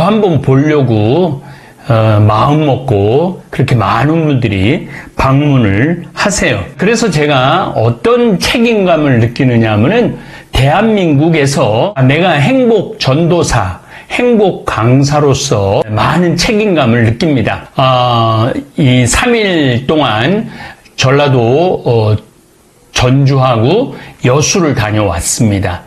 저 한번 보려고 마음 먹고 그렇게 많은 분들이 방문을 하세요. 그래서 제가 어떤 책임감을 느끼느냐 하면은 대한민국에서 내가 행복 전도사, 행복 강사로서 많은 책임감을 느낍니다. 이 3일 동안 전라도 전주하고 여수를 다녀왔습니다.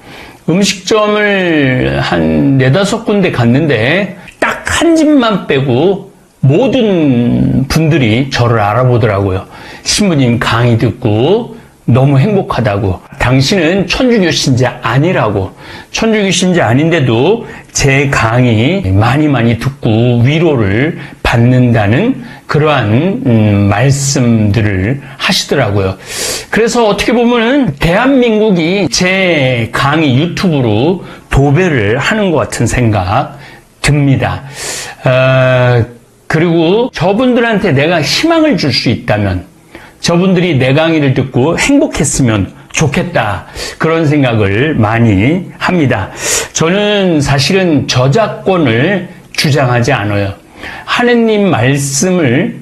음식점을 한 4-5군데 갔는데 딱 한 집만 빼고 모든 분들이 저를 알아보더라고요. 신부님 강의 듣고 너무 행복하다고. 당신은 천주교 신자 아니라고. 천주교 신자 아닌데도 제 강의 많이 듣고 위로를 받는다는 그러한 말씀들을 하시더라고요. 그래서 어떻게 보면은 대한민국이 제 강의 유튜브로 도배를 하는 것 같은 생각 듭니다. 그리고 저분들한테 내가 희망을 줄 수 있다면, 저분들이 내 강의를 듣고 행복했으면 좋겠다. 그런 생각을 많이 합니다. 저는 사실은 저작권을 주장하지 않아요. 하느님 말씀을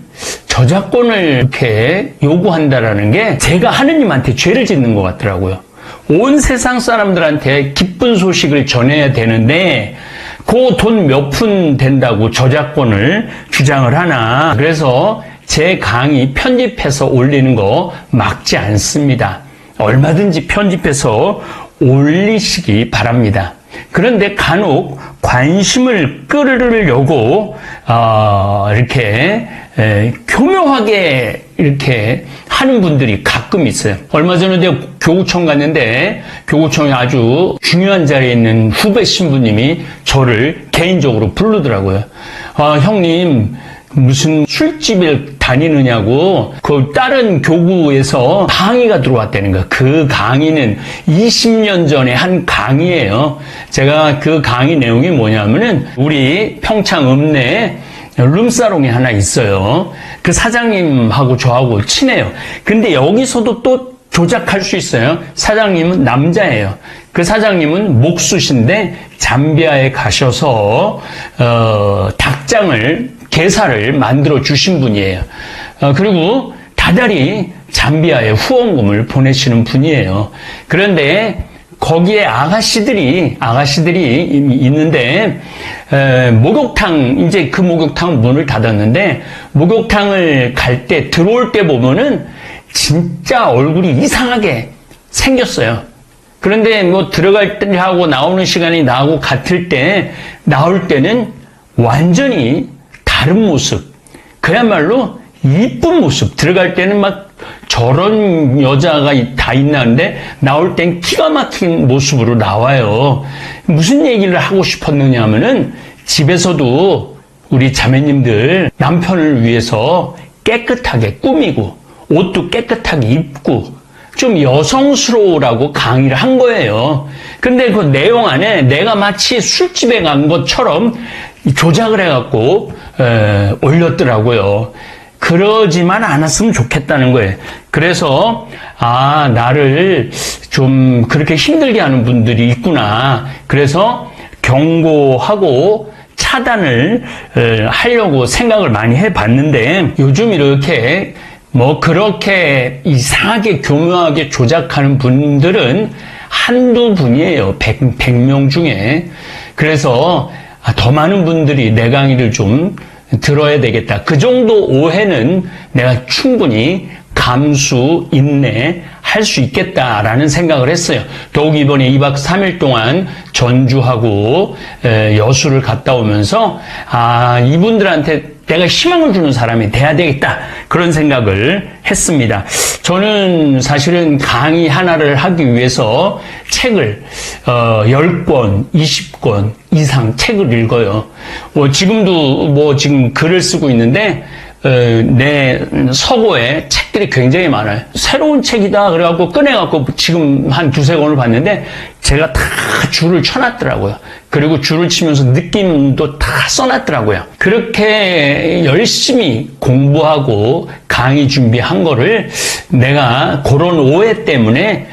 저작권을 이렇게 요구한다라는 게 제가 하느님한테 죄를 짓는 것 같더라고요. 온 세상 사람들한테 기쁜 소식을 전해야 되는데 그 돈 몇 푼 된다고 저작권을 주장을 하나. 그래서 제 강의 편집해서 올리는 거 막지 않습니다. 얼마든지 편집해서 올리시기 바랍니다. 그런데 간혹 관심을 끌으려고 이렇게 교묘하게 이렇게 하는 분들이 가끔 있어요. 얼마 전에 내가 교구청 갔는데 교구청에 아주 중요한 자리에 있는 후배 신부님이 저를 개인적으로 부르더라고요. 형님 무슨 술집을 다니느냐고 그 다른 교구에서 강의가 들어왔다는 거야. 그 강의는 20년 전에 한 강의예요. 제가 그 강의 내용이 뭐냐면은 우리 평창 읍내에 룸사롱이 하나 있어요. 그 사장님하고 저하고 친해요. 근데 여기서도 또 조작할 수 있어요. 사장님은 남자예요. 그 사장님은 목수신데 잠비아에 가셔서 닭장을 게살을 만들어 주신 분이에요. 그리고 다달이 잠비아에 후원금을 보내시는 분이에요. 그런데 거기에 아가씨들이 있는데 목욕탕, 이제 그 목욕탕 문을 닫았는데 목욕탕을 갈 때 들어올 때 보면은 진짜 얼굴이 이상하게 생겼어요. 그런데 뭐 들어갈 때 하고 나오는 시간이 나하고 같을 때 나올 때는 완전히 다른 모습, 그야말로 이쁜 모습. 들어갈 때는 막 저런 여자가 다 있나는데 나올 땐 기가 막힌 모습으로 나와요. 무슨 얘기를 하고 싶었느냐 하면은 집에서도 우리 자매님들 남편을 위해서 깨끗하게 꾸미고 옷도 깨끗하게 입고 좀 여성스러우라고 강의를 한 거예요. 근데 그 내용 안에 내가 마치 술집에 간 것처럼 조작을 해갖고 올렸더라고요. 그러지만 않았으면 좋겠다는 거예요. 그래서 나를 좀 그렇게 힘들게 하는 분들이 있구나. 그래서 경고하고 차단을 하려고 생각을 많이 해봤는데 요즘 이렇게 뭐 그렇게 이상하게 교묘하게 조작하는 분들은 한두 분이에요. 100명 중에. 그래서 더 많은 분들이 내 강의를 좀 들어야 되겠다. 그 정도 오해는 내가 충분히 감수, 인내할 수 있겠다라는 생각을 했어요. 더욱 이번에 2박 3일 동안 전주하고 여수를 갔다 오면서 이분들한테 내가 희망을 주는 사람이 돼야 되겠다. 그런 생각을 했습니다. 저는 사실은 강의 하나를 하기 위해서 책을 10권, 20권 이상 책을 읽어요. 지금도 지금 글을 쓰고 있는데 내 서고에 책들이 굉장히 많아요. 새로운 책이다 그래갖고 꺼내갖고 지금 한 2-3권을 봤는데 제가 다 줄을 쳐놨더라고요. 그리고 줄을 치면서 느낌도 다 써놨더라고요. 그렇게 열심히 공부하고 강의 준비한 거를 내가 그런 오해 때문에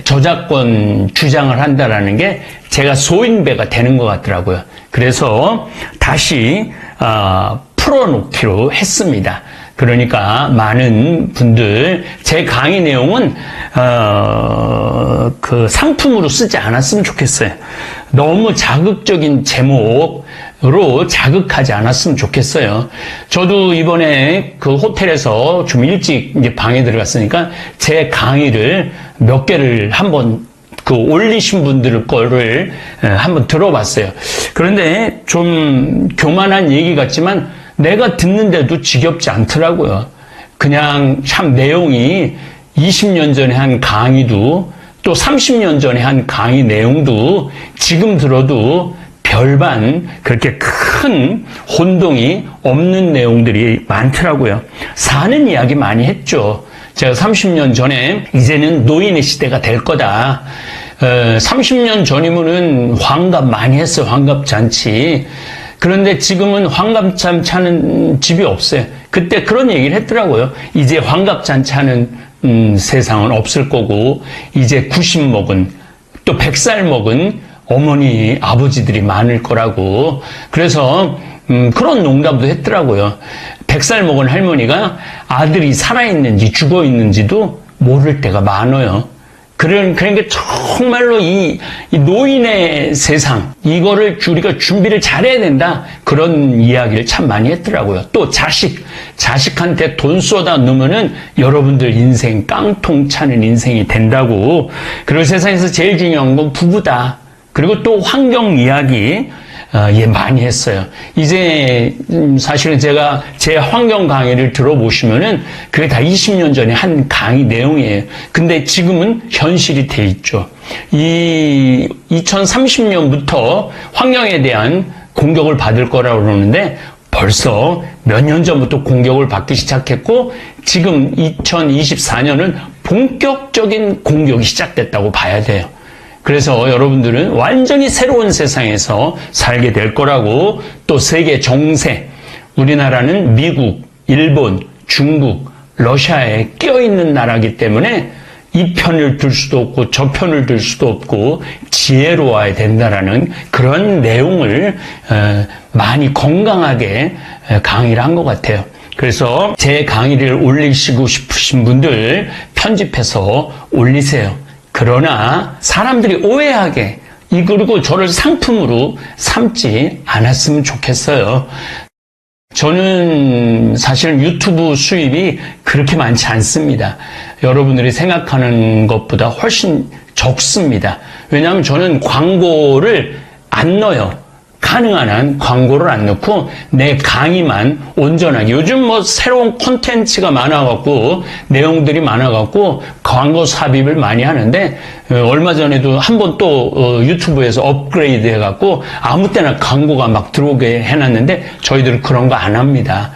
저작권 주장을 한다라는 게 제가 소인배가 되는 것 같더라고요. 그래서 다시 풀어놓기로 했습니다. 그러니까 많은 분들 제 강의 내용은 그 상품으로 쓰지 않았으면 좋겠어요. 너무 자극적인 제목으로 자극하지 않았으면 좋겠어요. 저도 이번에 그 호텔에서 좀 일찍 이제 방에 들어갔으니까 제 강의를 몇 개를 한번 그 올리신 분들 거를 한번 들어봤어요. 그런데 좀 교만한 얘기 같지만 내가 듣는데도 지겹지 않더라고요. 그냥 참 내용이 20년 전에 한 강의도 또 30년 전에 한 강의 내용도 지금 들어도 별반 그렇게 큰 혼동이 없는 내용들이 많더라고요. 사는 이야기 많이 했죠. 제가 30년 전에 이제는 노인의 시대가 될 거다. 30년 전이면은 환갑 많이 했어요. 환갑잔치. 그런데 지금은 환갑잔치 하는 집이 없어요. 그때 그런 얘기를 했더라고요. 이제 환갑잔치 하는 세상은 없을 거고 이제 90 먹은 또 100살 먹은 어머니 아버지들이 많을 거라고. 그래서 그런 농담도 했더라고요. 100살 먹은 할머니가 아들이 살아있는지 죽어있는지도 모를 때가 많아요. 그러니까 정말로 이 노인의 세상, 이거를 우리가 준비를 잘해야 된다. 그런 이야기를 참 많이 했더라고요. 또 자식한테 돈 쏟아 넣으면은 여러분들 인생 깡통 차는 인생이 된다고. 그리고 세상에서 제일 중요한 건 부부다. 그리고 또 환경 이야기, 많이 했어요. 이제, 사실은 제가 제 환경 강의를 들어보시면은 그게 다 20년 전에 한 강의 내용이에요. 근데 지금은 현실이 돼 있죠. 2030년부터 환경에 대한 공격을 받을 거라고 그러는데 벌써 몇 년 전부터 공격을 받기 시작했고 지금 2024년은 본격적인 공격이 시작됐다고 봐야 돼요. 그래서 여러분들은 완전히 새로운 세상에서 살게 될 거라고. 또 세계 정세, 우리나라는 미국, 일본, 중국, 러시아에 껴있는 나라이기 때문에 이 편을 들 수도 없고 저 편을 들 수도 없고 지혜로워야 된다라는 그런 내용을 많이 건강하게 강의를 한 것 같아요. 그래서 제 강의를 올리시고 싶으신 분들 편집해서 올리세요. 그러나 사람들이 오해하게 그리고 저를 상품으로 삼지 않았으면 좋겠어요. 저는 사실 유튜브 수입이 그렇게 많지 않습니다. 여러분들이 생각하는 것보다 훨씬 적습니다. 왜냐하면 저는 광고를 안 넣어요. 가능한 한 광고를 안 넣고 내 강의만 온전하게. 요즘 뭐 새로운 콘텐츠가 많아갖고 내용들이 많아갖고 광고 삽입을 많이 하는데 얼마 전에도 한번 또 유튜브에서 업그레이드 해갖고 아무 때나 광고가 막 들어오게 해놨는데 저희들은 그런 거 안 합니다.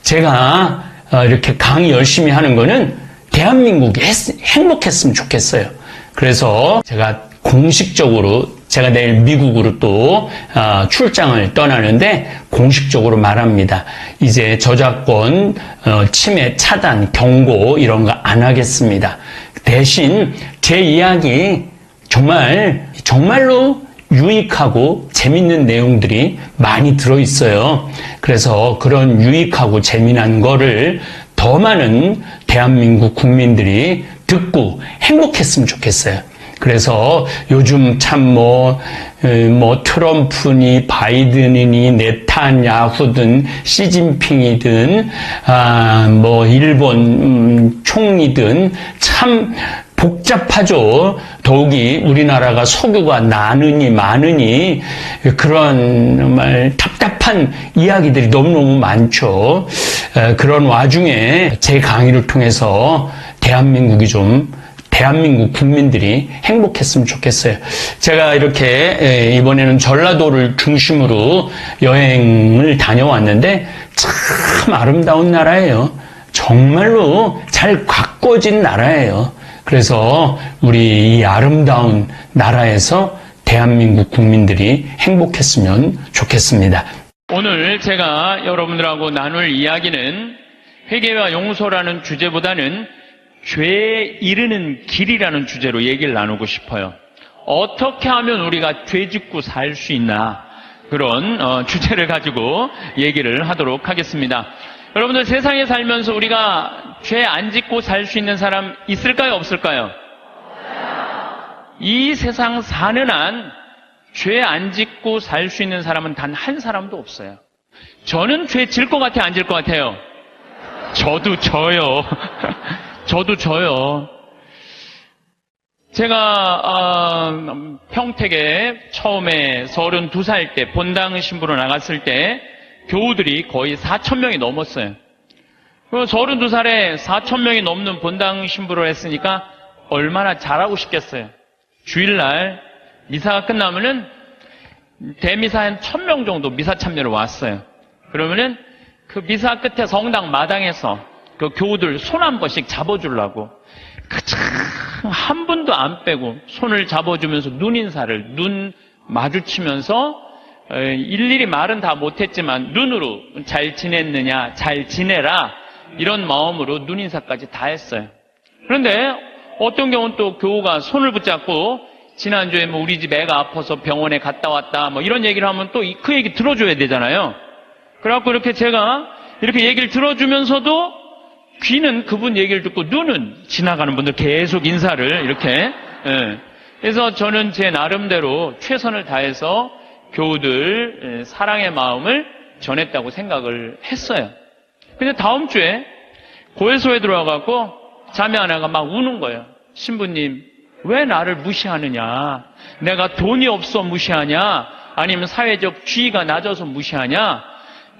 제가 이렇게 강의 열심히 하는 거는 대한민국이 행복했으면 좋겠어요. 그래서 제가 공식적으로 제가 내일 미국으로 또 출장을 떠나는데 공식적으로 말합니다. 이제 저작권 침해 차단 경고 이런 거 안 하겠습니다. 대신 제 이야기 정말로 유익하고 재밌는 내용들이 많이 들어있어요. 그래서 그런 유익하고 재미난 거를 더 많은 대한민국 국민들이 듣고 행복했으면 좋겠어요. 그래서 요즘 참 트럼프니 바이든이니 네탄야후든 시진핑이든 일본 총리든 참 복잡하죠. 더욱이 우리나라가 석유가 나느니 마느니 그런 정말 답답한 이야기들이 너무너무 많죠. 그런 와중에 제 강의를 통해서 대한민국 국민들이 행복했으면 좋겠어요. 제가 이렇게 이번에는 전라도를 중심으로 여행을 다녀왔는데 참 아름다운 나라예요. 정말로 잘 가꿔진 나라예요. 그래서 우리 이 아름다운 나라에서 대한민국 국민들이 행복했으면 좋겠습니다. 오늘 제가 여러분들하고 나눌 이야기는 회개와 용서라는 주제보다는 죄에 이르는 길이라는 주제로 얘기를 나누고 싶어요. 어떻게 하면 우리가 죄 짓고 살 수 있나, 그런 주제를 가지고 얘기를 하도록 하겠습니다. 여러분들, 세상에 살면서 우리가 죄 안 짓고 살 수 있는 사람 있을까요, 없을까요? 이 세상 사는 한 죄 안 짓고 살 수 있는 사람은 단 한 사람도 없어요. 저는 죄 질 것 같아요, 안 질 것 같아요? 저도 져요. 저도 져요. 제가 평택에 처음에 32살 때 본당 신부로 나갔을 때 교우들이 거의 4,000명이 넘었어요. 32살에 4,000명이 넘는 본당 신부를 했으니까 얼마나 잘하고 싶겠어요. 주일날 미사가 끝나면은 대미사 한 1,000명 정도 미사 참여로 왔어요. 그러면은 그 미사 끝에 성당 마당에서 그 교우들 손 한 번씩 잡아주려고 한 분도 안 빼고 손을 잡아주면서 눈인사를, 눈 마주치면서 일일이 말은 다 못했지만 눈으로 잘 지냈느냐, 잘 지내라, 이런 마음으로 눈인사까지 다 했어요. 그런데 어떤 경우는 또 교우가 손을 붙잡고 지난주에 뭐 우리 집 애가 아파서 병원에 갔다 왔다 뭐 이런 얘기를 하면 또 그 얘기 들어줘야 되잖아요. 그래갖고 이렇게 제가 이렇게 얘기를 들어주면서도 귀는 그분 얘기를 듣고 눈은 지나가는 분들 계속 인사를 이렇게. 그래서 저는 제 나름대로 최선을 다해서 교우들 사랑의 마음을 전했다고 생각을 했어요. 근데 다음 주에 고해소에 들어와갖고 자매 하나가 막 우는 거예요. 신부님, 왜 나를 무시하느냐? 내가 돈이 없어 무시하냐? 아니면 사회적 지위가 낮아서 무시하냐?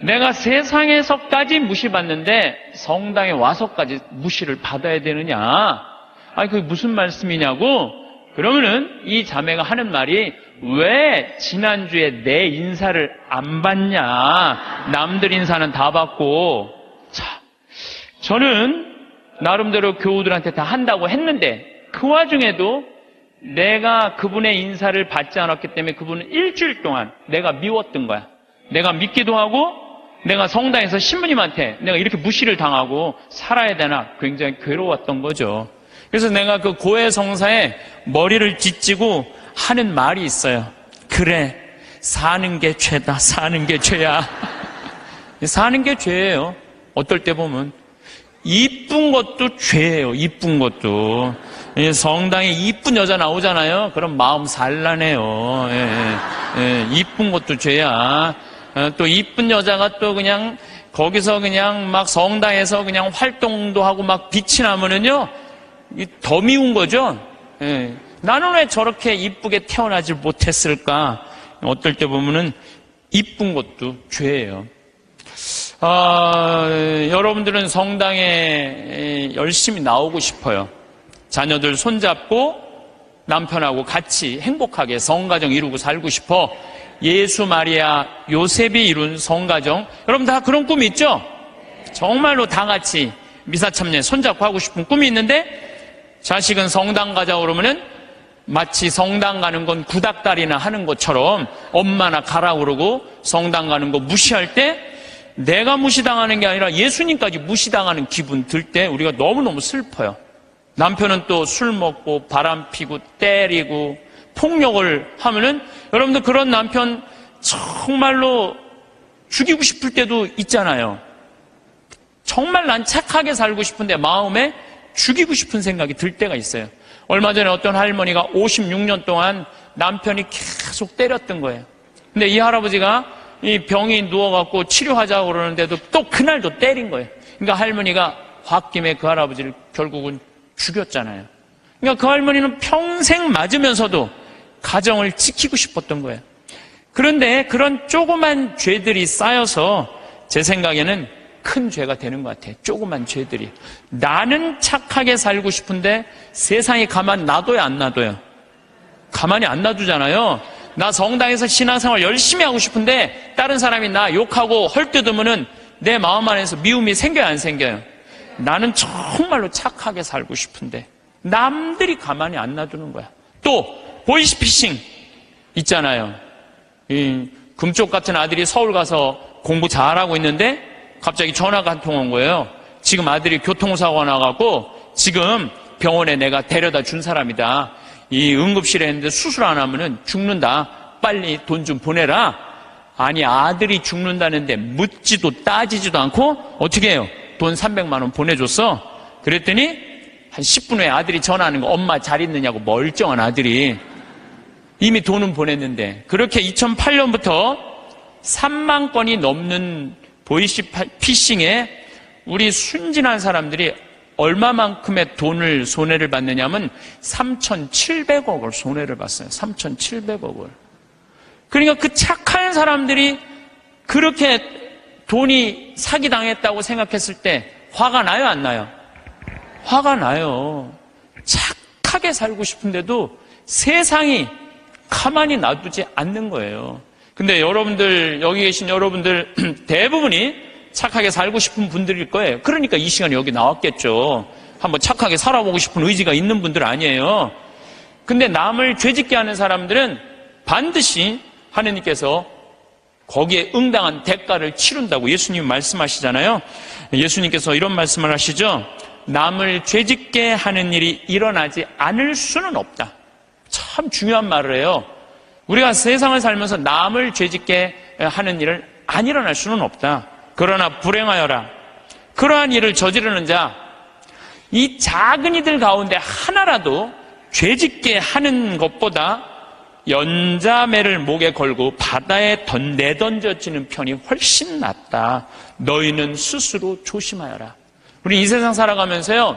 내가 세상에서까지 무시받는데 성당에 와서까지 무시를 받아야 되느냐? 아니, 그게 무슨 말씀이냐고? 그러면은 이 자매가 하는 말이, 왜 지난주에 내 인사를 안 받냐? 남들 인사는 다 받고. 자, 저는 나름대로 교우들한테 다 한다고 했는데 그 와중에도 내가 그분의 인사를 받지 않았기 때문에 그분은 일주일 동안 내가 미웠던 거야. 내가 믿기도 하고 내가 성당에서 신부님한테 내가 이렇게 무시를 당하고 살아야 되나 굉장히 괴로웠던 거죠. 그래서 내가 그 고해 성사에 머리를 짓지고 하는 말이 있어요. 그래, 사는 게 죄다. 사는 게 죄야. 사는 게 죄예요. 어떨 때 보면 이쁜 것도 죄예요. 이쁜 것도. 성당에 이쁜 여자 나오잖아요. 그럼 마음 산란해요. 이쁜 것도 죄야. 또 이쁜 여자가 또 그냥 거기서 그냥 막 성당에서 그냥 활동도 하고 막 빛이 나면은요, 더 미운 거죠. 나는 왜 저렇게 이쁘게 태어나질 못했을까? 어떨 때 보면은 이쁜 것도 죄예요. 여러분들은 성당에 열심히 나오고 싶어요. 자녀들 손잡고 남편하고 같이 행복하게 성가정 이루고 살고 싶어. 예수, 마리아, 요셉이 이룬 성가정. 여러분 다 그런 꿈이 있죠? 정말로 다 같이 미사 참례 손잡고 하고 싶은 꿈이 있는데, 자식은 성당 가자 그러면은 마치 성당 가는 건 구닥다리나 하는 것처럼 엄마나 가라 그러고 성당 가는 거 무시할 때, 내가 무시당하는 게 아니라 예수님까지 무시당하는 기분 들 때 우리가 너무너무 슬퍼요. 남편은 또 술 먹고 바람 피고 때리고 폭력을 하면은, 여러분들 그런 남편 정말로 죽이고 싶을 때도 있잖아요. 정말 난 착하게 살고 싶은데 마음에 죽이고 싶은 생각이 들 때가 있어요. 얼마 전에 어떤 할머니가 56년 동안 남편이 계속 때렸던 거예요. 근데 이 할아버지가 이 병이 누워갖고 치료하자고 그러는데도 또 그날도 때린 거예요. 그러니까 할머니가 홧김에 그 할아버지를 결국은 죽였잖아요. 그러니까 그 할머니는 평생 맞으면서도 가정을 지키고 싶었던 거예요. 그런데 그런 조그만 죄들이 쌓여서 제 생각에는 큰 죄가 되는 것 같아요. 조그만 죄들이. 나는 착하게 살고 싶은데 세상에 가만 놔둬야 안 놔둬요? 가만히 안 놔두잖아요. 나 성당에서 신앙생활 열심히 하고 싶은데 다른 사람이 나 욕하고 헐뜯으면은 내 마음 안에서 미움이 생겨요, 안 생겨요? 나는 정말로 착하게 살고 싶은데 남들이 가만히 안 놔두는 거야. 또 보이스피싱 있잖아요. 이 금쪽 같은 아들이 서울 가서 공부 잘하고 있는데 갑자기 전화가 한 통 온 거예요. 지금 아들이 교통사고가 나가고 지금 병원에 내가 데려다 준 사람이다. 이 응급실에 했는데 수술 안 하면은 죽는다. 빨리 돈 좀 보내라. 아니, 아들이 죽는다는데 묻지도 따지지도 않고 어떻게 해요? 돈 300만 원 보내줬어. 그랬더니 한 10분 후에 아들이 전화하는 거, 엄마 잘 있느냐고. 멀쩡한 아들이. 이미 돈은 보냈는데. 그렇게 2008년부터 3만 건이 넘는 보이스피싱에 우리 순진한 사람들이 얼마만큼의 돈을 손해를 받느냐면 3,700억을 손해를 봤어요. 3,700억을. 그러니까 그 착한 사람들이 그렇게 돈이 사기당했다고 생각했을 때 화가 나요, 안 나요? 화가 나요. 착하게 살고 싶은데도 세상이 가만히 놔두지 않는 거예요. 근데 여러분들, 여기 계신 여러분들 대부분이 착하게 살고 싶은 분들일 거예요. 그러니까 이 시간에 여기 나왔겠죠. 한번 착하게 살아보고 싶은 의지가 있는 분들 아니에요. 근데 남을 죄짓게 하는 사람들은 반드시 하느님께서 거기에 응당한 대가를 치른다고 예수님 말씀하시잖아요. 예수님께서 이런 말씀을 하시죠. 남을 죄짓게 하는 일이 일어나지 않을 수는 없다. 참 중요한 말을 해요. 우리가 세상을 살면서 남을 죄짓게 하는 일을 안 일어날 수는 없다. 그러나 불행하여라. 그러한 일을 저지르는 자, 이 작은 이들 가운데 하나라도 죄짓게 하는 것보다 연자매를 목에 걸고 바다에 내던져지는 편이 훨씬 낫다. 너희는 스스로 조심하여라. 우리 이 세상 살아가면서요,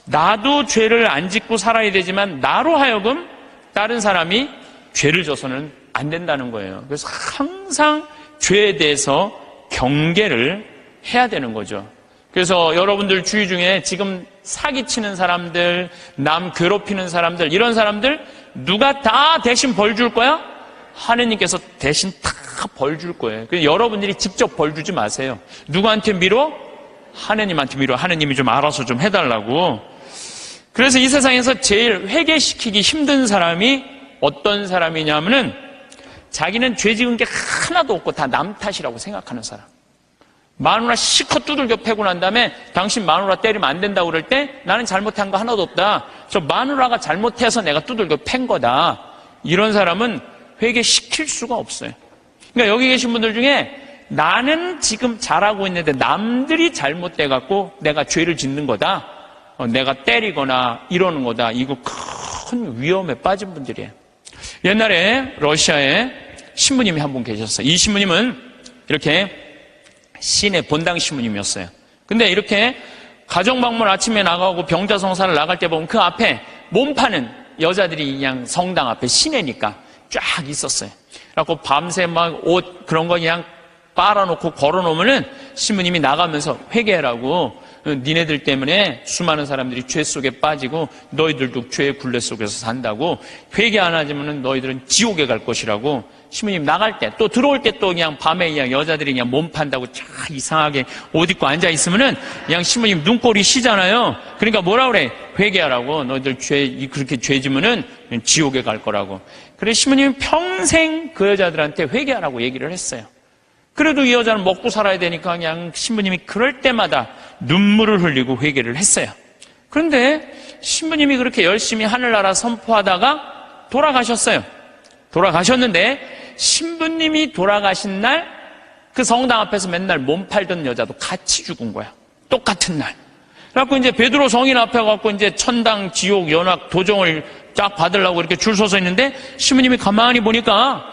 나도 죄를 안 짓고 살아야 되지만 나로 하여금 다른 사람이 죄를 져서는 안 된다는 거예요. 그래서 항상 죄에 대해서 경계를 해야 되는 거죠. 그래서 여러분들 주위 중에 지금 사기치는 사람들, 남 괴롭히는 사람들, 이런 사람들 누가 다 대신 벌 줄 거야? 하느님께서 대신 다 벌 줄 거예요. 그래서 여러분들이 직접 벌 주지 마세요. 누구한테 미뤄? 하느님한테 미뤄. 하느님이 좀 알아서 좀 해달라고. 그래서 이 세상에서 제일 회개시키기 힘든 사람이 어떤 사람이냐면은 자기는 죄 지은 게 하나도 없고 다 남 탓이라고 생각하는 사람. 마누라 실컷 두들겨 패고 난 다음에 당신 마누라 때리면 안 된다고 그럴 때 나는 잘못한 거 하나도 없다. 저 마누라가 잘못해서 내가 두들겨 팬 거다. 이런 사람은 회개시킬 수가 없어요. 그러니까 여기 계신 분들 중에 나는 지금 잘하고 있는데 남들이 잘못돼갖고 내가 죄를 짓는 거다. 내가 때리거나 이러는 거다. 이거 큰 위험에 빠진 분들이에요. 옛날에 러시아에 신부님이 한 분 계셨어요. 이 신부님은 이렇게 시내 본당 신부님이었어요. 근데 이렇게 가정방문 아침에 나가고 병자성사를 나갈 때 보면 그 앞에 몸 파는 여자들이 그냥 성당 앞에 시내니까 쫙 있었어요. 그래갖고 밤새 막 옷 그런 거 그냥 빨아놓고 걸어놓으면은 신부님이 나가면서 회개하라고, 니네들 때문에 수많은 사람들이 죄 속에 빠지고 너희들도 죄의 굴레 속에서 산다고, 회개 안 하지면은 너희들은 지옥에 갈 것이라고. 신부님 나갈 때 또 들어올 때 또 그냥 밤에 그냥 여자들이 그냥 몸 판다고 쫙 이상하게 옷 입고 앉아 있으면은 그냥 신부님 눈꼴이 시잖아요. 그러니까 뭐라 그래? 회개하라고. 너희들 그렇게 죄 지면은 지옥에 갈 거라고. 그래서 신부님이 평생 그 여자들한테 회개하라고 얘기를 했어요. 그래도 이 여자는 먹고 살아야 되니까 그냥 신부님이 그럴 때마다 눈물을 흘리고 회개를 했어요. 그런데 신부님이 그렇게 열심히 하늘나라 선포하다가 돌아가셨어요. 돌아가셨는데 신부님이 돌아가신 날 그 성당 앞에서 맨날 몸 팔던 여자도 같이 죽은 거야. 똑같은 날. 그래갖고 이제 베드로 성인 앞에 가고 이제 천당, 지옥, 연악, 도정을 쫙 받으려고 이렇게 줄 서서 있는데 신부님이 가만히 보니까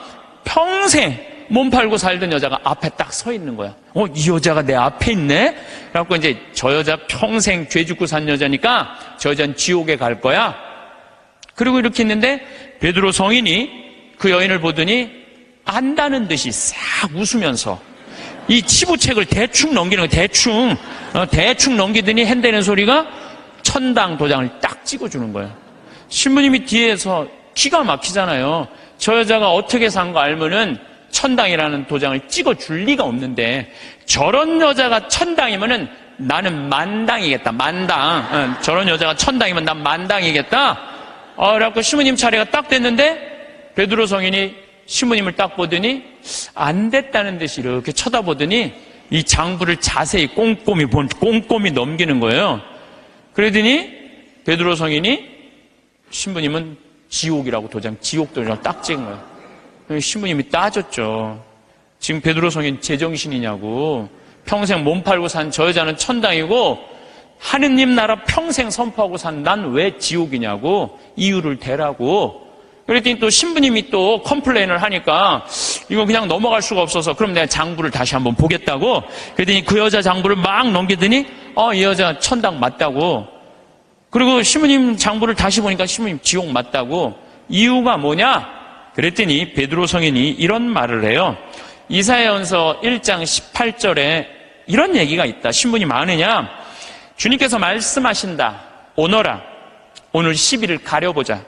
평생 몸 팔고 살던 여자가 앞에 딱 서 있는 거야. 이 여자가 내 앞에 있네? 그래갖고 이제 저 여자 평생 죄 짓고 산 여자니까 저 여자는 지옥에 갈 거야. 그리고 이렇게 있는데 베드로 성인이 그 여인을 보더니 안다는 듯이 싹 웃으면서 이 치부책을 대충 넘기는 거야. 대충 넘기더니 핸대는 소리가 천당 도장을 딱 찍어주는 거야. 신부님이 뒤에서 기가 막히잖아요. 저 여자가 어떻게 산 거 알면은 천당이라는 도장을 찍어줄 리가 없는데 저런 여자가 천당이면은 나는 만당이겠다. 만당. 저런 여자가 천당이면 난 만당이겠다. 그래갖고 신부님 차례가 딱 됐는데 베드로 성인이 신부님을 딱 보더니 안 됐다는 듯이 이렇게 쳐다보더니 이 장부를 자세히 꼼꼼히 넘기는 거예요. 그러더니 베드로 성인이 신부님은 지옥이라고 지옥 도장 딱 찍은 거예요. 신부님이 따졌죠. 지금 베드로 성인 제정신이냐고. 평생 몸 팔고 산 저 여자는 천당이고 하느님 나라 평생 선포하고 산 난 왜 지옥이냐고 이유를 대라고. 그랬더니 또 신부님이 또 컴플레인을 하니까 이거 그냥 넘어갈 수가 없어서 그럼 내가 장부를 다시 한번 보겠다고. 그랬더니 그 여자 장부를 막 넘기더니 이 여자 천당 맞다고. 그리고 신부님 장부를 다시 보니까 신부님 지옥 맞다고. 이유가 뭐냐? 그랬더니 베드로 성인이 이런 말을 해요. 이사야전서 1장 18절에 이런 얘기가 있다. 신부님 아느냐? 주님께서 말씀하신다. 오너라. 오늘 시비를 가려보자.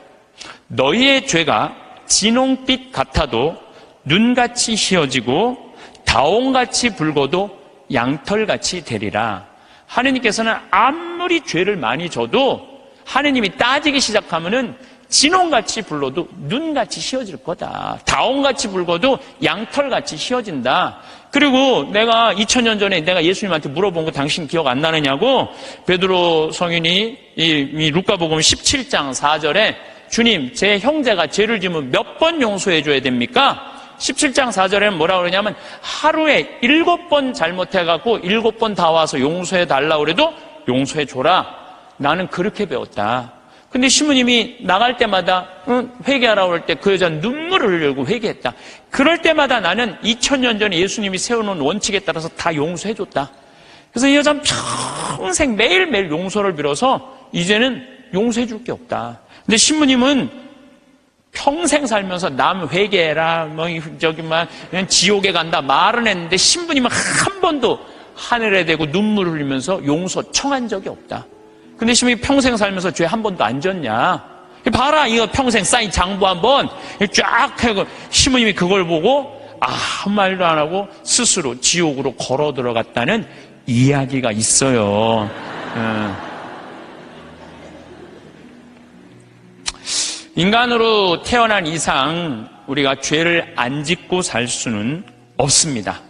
너희의 죄가 진홍빛 같아도 눈같이 희어지고 다홍같이 붉어도 양털같이 되리라. 하느님께서는 아무리 죄를 많이 져도 하느님이 따지기 시작하면은 진홍같이 불러도 눈같이 희어질 거다. 다홍같이 붉어도 양털같이 희어진다. 그리고 내가 2000년 전에 내가 예수님한테 물어본 거 당신 기억 안 나느냐고. 베드로 성인이 이 루카복음 17장 4절에 주님, 제 형제가 죄를 지으면 몇 번 용서해 줘야 됩니까? 17장 4절에는 뭐라고 그러냐면 하루에 7번 잘못해갖고 7번 다 와서 용서해 달라고 그래도 용서해 줘라. 나는 그렇게 배웠다. 근데 신부님이 나갈 때마다 회개하라고 할 때 그 여자는 눈물을 흘리고 회개했다. 그럴 때마다 나는 2000년 전에 예수님이 세워놓은 원칙에 따라서 다 용서해 줬다. 그래서 이 여자는 평생 매일매일 용서를 빌어서 이제는 용서해 줄 게 없다. 근데 신부님은 평생 살면서 남 회개해라, 그냥 지옥에 간다 말은 했는데 신부님은 한 번도 하늘에 대고 눈물을 흘리면서 용서 청한 적이 없다. 근데 신부님이 평생 살면서 죄 한 번도 안 졌냐? 봐라, 이거 평생 쌓인 장부 한번 쫙 하고 신부님이 그걸 보고 아무 말도 안 하고 스스로 지옥으로 걸어 들어갔다는 이야기가 있어요. 인간으로 태어난 이상 우리가 죄를 안 짓고 살 수는 없습니다.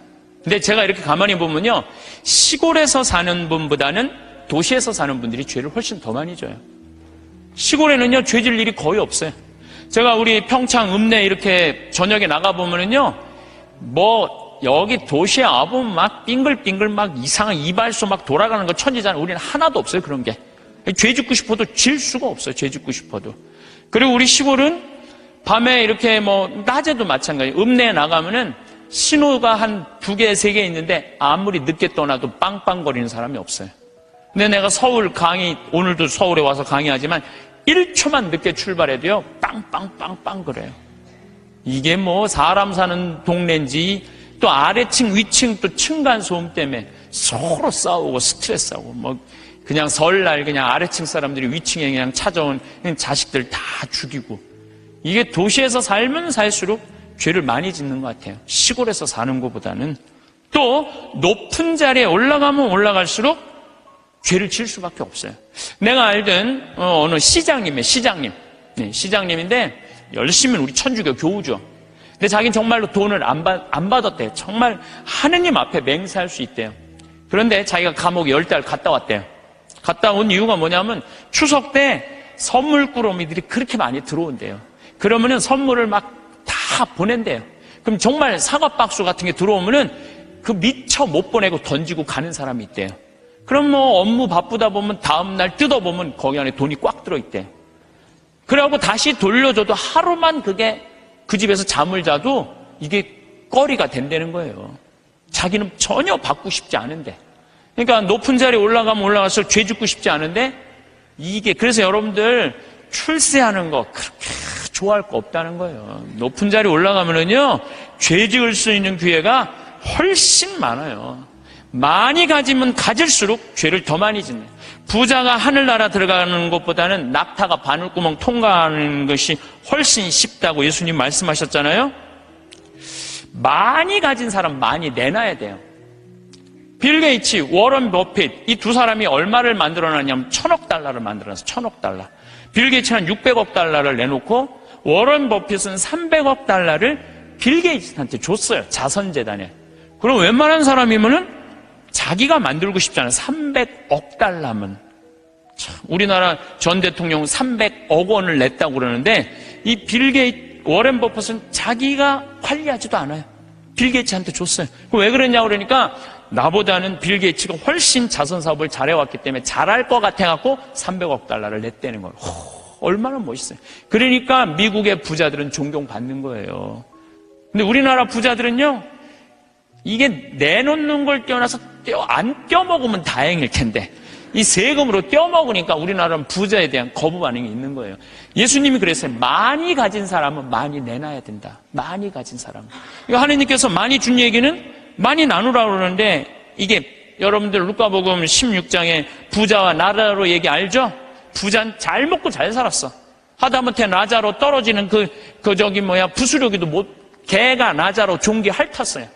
근데 제가 이렇게 가만히 보면요, 시골에서 사는 분보다는 도시에서 사는 분들이 죄를 훨씬 더 많이 져요. 시골에는요, 죄 질 일이 거의 없어요. 제가 우리 평창 읍내 이렇게 저녁에 나가보면은요, 여기 도시에 와보면 막 빙글빙글 막 이상한 이발소 막 돌아가는 거 천지잖아요. 우리는 하나도 없어요, 그런 게. 죄 짓고 싶어도 질 수가 없어요, 죄 짓고 싶어도. 그리고 우리 시골은 밤에 이렇게 낮에도 마찬가지예요. 읍내에 나가면은 신호가 한 2개, 3개 있는데 아무리 늦게 떠나도 빵빵거리는 사람이 없어요. 근데 내가 서울 강의, 오늘도 서울에 와서 강의하지만 1초만 늦게 출발해도요, 빵빵빵빵 그래요. 이게 사람 사는 동네인지 또 아래층, 위층 또 층간소음 때문에 서로 싸우고 스트레스하고 그냥 설날 그냥 아래층 사람들이 위층에 그냥 찾아온 자식들 다 죽이고. 이게 도시에서 살면 살수록 죄를 많이 짓는 것 같아요. 시골에서 사는 것보다는. 또 높은 자리에 올라가면 올라갈수록 죄를 질 수밖에 없어요. 내가 알던 어느 시장님이에요. 시장님인데 열심히 우리 천주교 교우죠. 근데 자기는 정말로 돈을 안 받았대요. 정말 하느님 앞에 맹세할 수 있대요. 그런데 자기가 감옥에 10달 갔다 왔대요. 갔다 온 이유가 뭐냐면 추석 때 선물 꾸러미들이 그렇게 많이 들어온대요. 그러면은 선물을 막 다 보낸대요. 그럼 정말 사과 박스 같은 게 들어오면은 그 미처 못 보내고 던지고 가는 사람이 있대요. 그럼 업무 바쁘다 보면 다음날 뜯어보면 거기 안에 돈이 꽉 들어있대요. 그래갖고 다시 돌려줘도 하루만 그게 그 집에서 잠을 자도 이게 거리가 된다는 거예요. 자기는 전혀 받고 싶지 않은데. 그러니까 높은 자리에 올라가면 올라갈수록 죄 짓고 싶지 않은데 그래서 여러분들 출세하는 거 그렇게 좋아할 거 없다는 거예요. 높은 자리에 올라가면은요, 죄 지을 수 있는 기회가 훨씬 많아요. 많이 가지면 가질수록 죄를 더 많이 짓네. 부자가 하늘나라 들어가는 것보다는 낙타가 바늘구멍 통과하는 것이 훨씬 쉽다고 예수님 말씀하셨잖아요. 많이 가진 사람 많이 내놔야 돼요. 빌 게이츠, 워런 버핏 이 두 사람이 얼마를 만들어놨냐면 1000억 달러를 만들어놨어요. 1000억 달러. 빌 게이츠는 600억 달러를 내놓고 워런 버핏은 300억 달러를 빌 게이츠한테 줬어요. 자선재단에. 그럼 웬만한 사람이면은 자기가 만들고 싶잖아요. 300억 달러면. 우리나라 전 대통령 300억 원을 냈다고 그러는데 이 빌 게이츠, 워렌 버핏은 자기가 관리하지도 않아요. 빌 게이츠한테 줬어요. 왜 그랬냐고 그러니까 나보다는 빌 게이츠가 훨씬 자선 사업을 잘해왔기 때문에 잘할 것 같아갖고 300억 달러를 냈다는 거예요. 얼마나 멋있어요. 그러니까 미국의 부자들은 존경받는 거예요. 근데 우리나라 부자들은요, 이게 내놓는 걸 떼어놔서 안 떼어먹으면 다행일 텐데 이 세금으로 떼어먹으니까 우리나라는 부자에 대한 거부 반응이 있는 거예요. 예수님이 그랬어요. 많이 가진 사람은 많이 내놔야 된다. 많이 가진 사람은. 하느님께서 많이 준 얘기는 많이 나누라고 그러는데 이게 여러분들 루카복음 16장에 부자와 나자로 얘기 알죠? 부자는 잘 먹고 잘 살았어. 하다못해 나자로 떨어지는 부스러기도 개가 나자로 종기 핥았어요.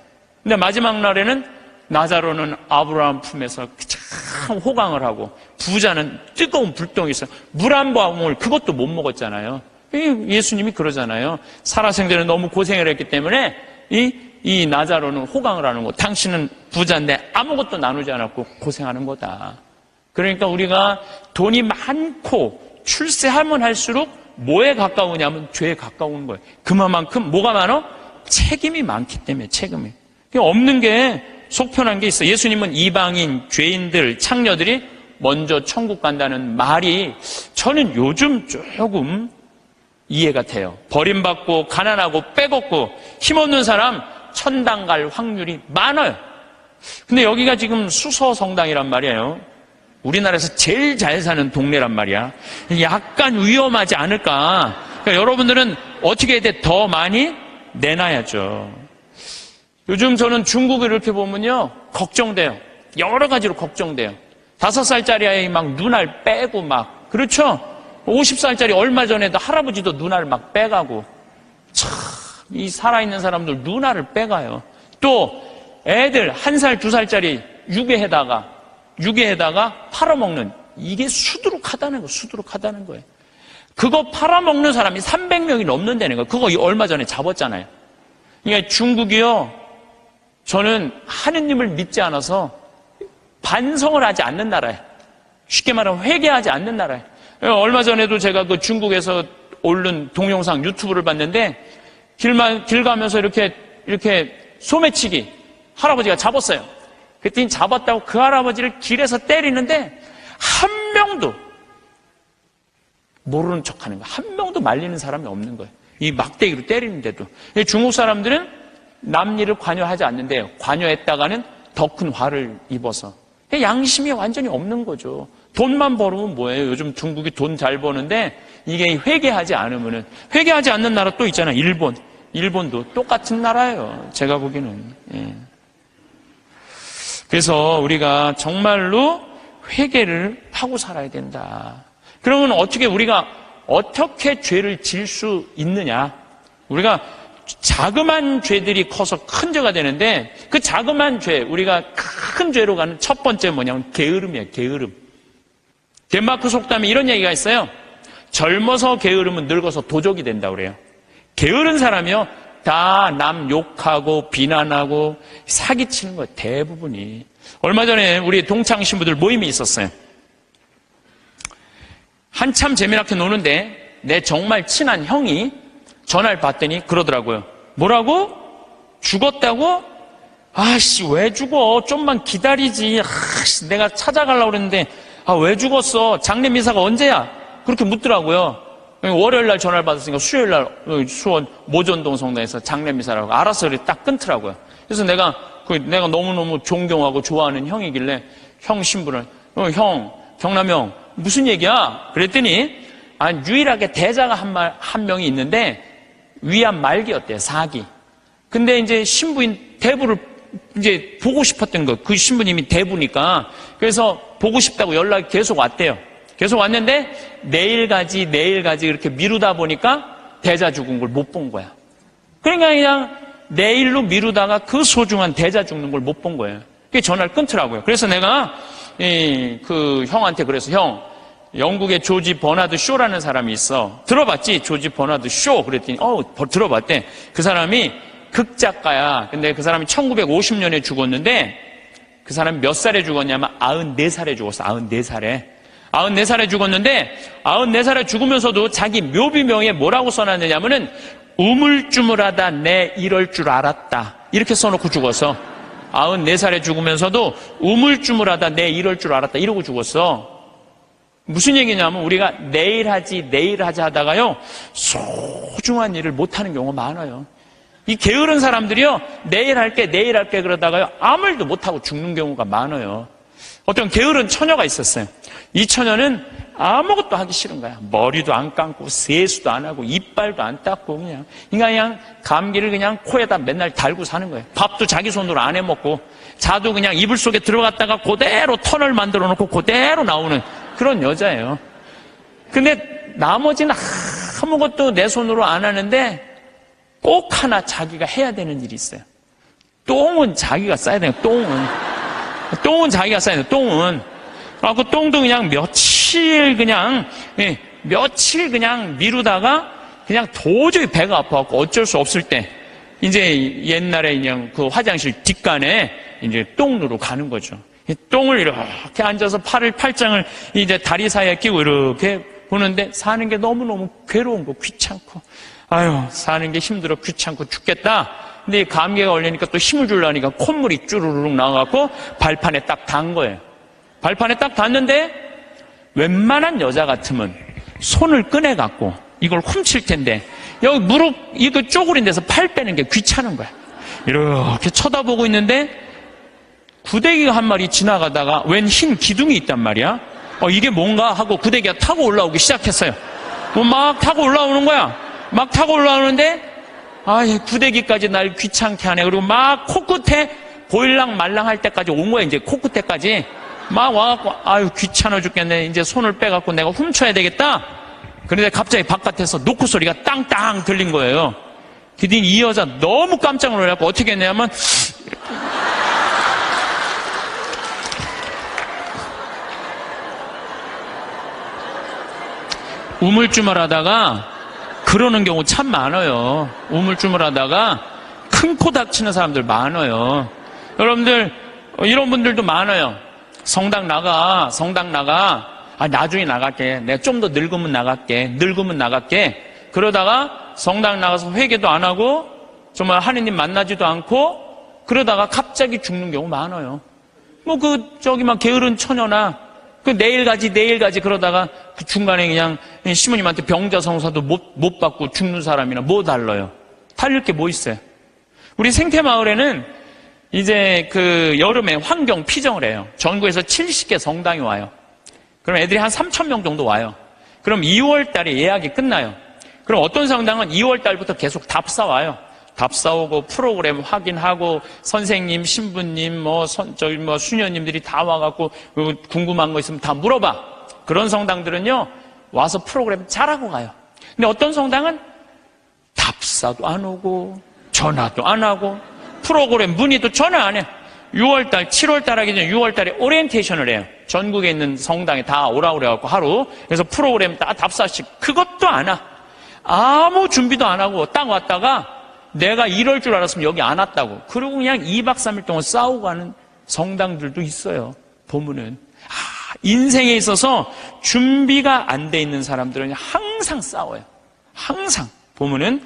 근데 마지막 날에는 나자로는 아브라함 품에서 참 호강을 하고 부자는 뜨거운 불덩이 있어요. 물 한 방울 그것도 못 먹었잖아요. 예수님이 그러잖아요. 살아생전에 너무 고생을 했기 때문에 이 나자로는 호강을 하는 거. 당신은 부자인데 아무것도 나누지 않았고 고생하는 거다. 그러니까 우리가 돈이 많고 출세하면 할수록 뭐에 가까우냐면 죄에 가까운 거예요. 그만큼 뭐가 많아? 책임이 많기 때문에 책임이. 없는 게 속편한 게 있어요. 예수님은 이방인, 죄인들, 창녀들이 먼저 천국 간다는 말이 저는 요즘 조금 이해가 돼요. 버림받고 가난하고 빼곡고 힘없는 사람 천당 갈 확률이 많아요. 근데 여기가 지금 수서성당이란 말이에요. 우리나라에서 제일 잘 사는 동네란 말이야. 약간 위험하지 않을까. 그러니까 여러분들은 어떻게 해야 돼? 더 많이 내놔야죠. 요즘 저는 중국을 이렇게 보면요, 걱정돼요. 여러 가지로 걱정돼요. 5살짜리 아이 막 눈알 빼고 막, 그렇죠? 50살짜리 얼마 전에도 할아버지도 눈알 막 빼가고. 참, 이 살아있는 사람들 눈알을 빼가요. 또 애들 1살, 2살짜리 유괴해다가 팔아먹는, 이게 수두룩하다는 거예요. 그거 팔아먹는 사람이 300명이 넘는다는 거예요. 그거 얼마 전에 잡았잖아요. 그러니까 중국이요, 저는 하느님을 믿지 않아서 반성을 하지 않는 나라예요. 쉽게 말하면 회개하지 않는 나라예요. 얼마 전에도 제가 그 중국에서 올린 동영상 유튜브를 봤는데 길 가면서 이렇게 소매치기 할아버지가 잡았어요. 그랬더니 잡았다고 그 할아버지를 길에서 때리는데 한 명도 모르는 척하는 거예요. 한 명도 말리는 사람이 없는 거예요. 이 막대기로 때리는데도. 중국 사람들은 남 일을 관여하지 않는데 관여했다가는 더 큰 화를 입어서 양심이 완전히 없는 거죠. 돈만 벌으면 뭐예요? 요즘 중국이 돈 잘 버는데 이게 회개하지 않으면은, 회개하지 않는 나라 또 있잖아요. 일본도 똑같은 나라예요. 제가 보기에는. 예. 그래서 우리가 정말로 회개를 하고 살아야 된다. 그러면 우리가 어떻게 죄를 질 수 있느냐? 우리가 자그만 죄들이 커서 큰 죄가 되는데 그 자그만 죄, 우리가 큰 죄로 가는 첫 번째 뭐냐면 게으름이에요. 게으름. 덴마크 속담에 이런 얘기가 있어요. 젊어서 게으름은 늙어서 도적이 된다고 그래요. 게으른 사람이요, 다 남 욕하고 비난하고 사기치는 거예요. 대부분이. 얼마 전에 우리 동창 신부들 모임이 있었어요. 한참 재미나게 노는데 내 정말 친한 형이 전화를 받더니 그러더라고요. 뭐라고? 죽었다고? 아씨, 왜 죽어? 좀만 기다리지. 아씨, 내가 찾아가려고 그랬는데, 왜 죽었어? 장례 미사가 언제야? 그렇게 묻더라고요. 월요일 날 전화를 받았으니까 수요일 날 수원 모전동 성당에서 장례 미사라고. 알아서 딱 끊더라고요. 그래서 내가 너무너무 존경하고 좋아하는 형이길래 형 신부를, 형, 경남 형, 무슨 얘기야? 그랬더니, 유일하게 대자가 한 명이 있는데, 위암 말기였대요, 4기. 근데 이제 신부인 대부를 이제 보고 싶었던 거, 그 신부님이 대부니까. 그래서 보고 싶다고 연락이 계속 왔대요. 계속 왔는데, 내일 가지 이렇게 미루다 보니까 대자 죽은 걸 못 본 거야. 그러니까 그냥 내일로 미루다가 그 소중한 대자 죽는 걸 못 본 거예요. 그래서 전화를 끊더라고요. 그래서 내가, 그 형한테 그래서 형, 영국의 조지 버나드 쇼라는 사람이 있어. 들어봤지? 조지 버나드 쇼. 그랬더니 들어봤대. 그 사람이 극작가야. 근데 그 사람이 1950년에 죽었는데 그 사람이 몇 살에 죽었냐면 94살에 죽었어. 94살에. 94살에 죽었는데 94살에 죽으면서도 자기 묘비명에 뭐라고 써놨느냐면은 우물쭈물하다 내 이럴 줄 알았다. 이렇게 써놓고 죽었어. 94살에 죽으면서도 우물쭈물하다 내 이럴 줄 알았다. 이러고 죽었어. 무슨 얘기냐면 우리가 내일 하지 하다가요. 소중한 일을 못하는 경우가 많아요. 이 게으른 사람들이요. 내일 할게 그러다가요. 아무 일도 못하고 죽는 경우가 많아요. 어떤 게으른 처녀가 있었어요. 이 처녀는 아무것도 하기 싫은 거야. 머리도 안 감고 세수도 안 하고 이빨도 안 닦고 그냥 감기를 그냥 코에다 맨날 달고 사는 거예요. 밥도 자기 손으로 안 해먹고 자도 그냥 이불 속에 들어갔다가 그대로 터널 만들어 놓고 그대로 나오는 그런 여자예요. 근데 나머지는 아무것도 내 손으로 안 하는데 꼭 하나 자기가 해야 되는 일이 있어요. 똥은 자기가 싸야 돼요. 똥은 자기가 싸야 돼요. 똥은. 그 똥도 그냥 며칠 그냥 미루다가 그냥 도저히 배가 아파갖고 어쩔 수 없을 때 이제 옛날에 그냥 그 화장실 뒷간에 이제 똥누로 가는 거죠. 똥을 이렇게 앉아서 팔짱을 이제 다리 사이에 끼고 이렇게 보는데 사는 게 너무너무 괴로운 거, 귀찮고. 아유, 사는 게 힘들어, 귀찮고 죽겠다. 근데 이 감기가 걸리니까 또 힘을 주려니까 콧물이 쭈루룩 나와갖고 발판에 딱 닿은 거예요. 발판에 딱 닿는데 웬만한 여자 같으면 손을 꺼내갖고 이걸 훔칠 텐데 여기 무릎 이거 쪼그린 데서 팔 빼는 게 귀찮은 거야. 이렇게 쳐다보고 있는데 구데기가 한 마리 지나가다가 웬 흰 기둥이 있단 말이야. 이게 뭔가 하고 구데기가 타고 올라오기 시작했어요. 막 타고 올라오는 거야. 막 타고 올라오는데 구데기까지 날 귀찮게 하네. 그리고 막 코끝에 보일랑 말랑 할 때까지 온 거야. 이제 코끝에까지 막 와갖고 귀찮아 죽겠네. 이제 손을 빼갖고 내가 훔쳐야 되겠다. 그런데 갑자기 바깥에서 노크 소리가 땅땅 들린 거예요. 그뒤 이 여자 너무 깜짝 놀라고 어떻게 했냐면 우물쭈물하다가 그러는 경우 참 많아요. 우물쭈물하다가 큰 코 닥치는 사람들 많아요. 여러분들 이런 분들도 많아요. 성당 나가. 나중에 나갈게. 내가 좀 더 늙으면 나갈게. 그러다가 성당 나가서 회개도 안 하고 정말 하느님 만나지도 않고 그러다가 갑자기 죽는 경우 많아요. 막 게으른 처녀나 내일 가지 그러다가 그 중간에 그냥 시모님한테 병자성사도 못 받고 죽는 사람이나 뭐 달라요? 달릴 게 뭐 있어요? 우리 생태마을에는 이제 그 여름에 환경 피정을 해요. 전국에서 70개 성당이 와요. 그럼 애들이 한 3,000명 정도 와요. 그럼 2월 달에 예약이 끝나요. 그럼 어떤 성당은 2월 달부터 계속 답사 와요. 답사 오고 프로그램 확인하고 선생님, 신부님, 수녀님들이 다 와갖고 궁금한 거 있으면 다 물어봐. 그런 성당들은요 와서 프로그램 잘하고 가요. 근데 어떤 성당은 답사도 안 오고 전화도 안 하고 프로그램 문의도 전화 안 해. 6월달, 7월달 하기 전에 6월달에 오리엔테이션을 해요. 전국에 있는 성당에 다 오라고 그래갖고 하루. 그래서 프로그램 다 답사식. 그것도 안 와. 아무 준비도 안 하고 딱 왔다가 내가 이럴 줄 알았으면 여기 안 왔다고. 그리고 그냥 2박 3일 동안 싸우고 하는 성당들도 있어요. 보면은. 인생에 있어서 준비가 안 돼 있는 사람들은 항상 싸워요. 항상. 보면은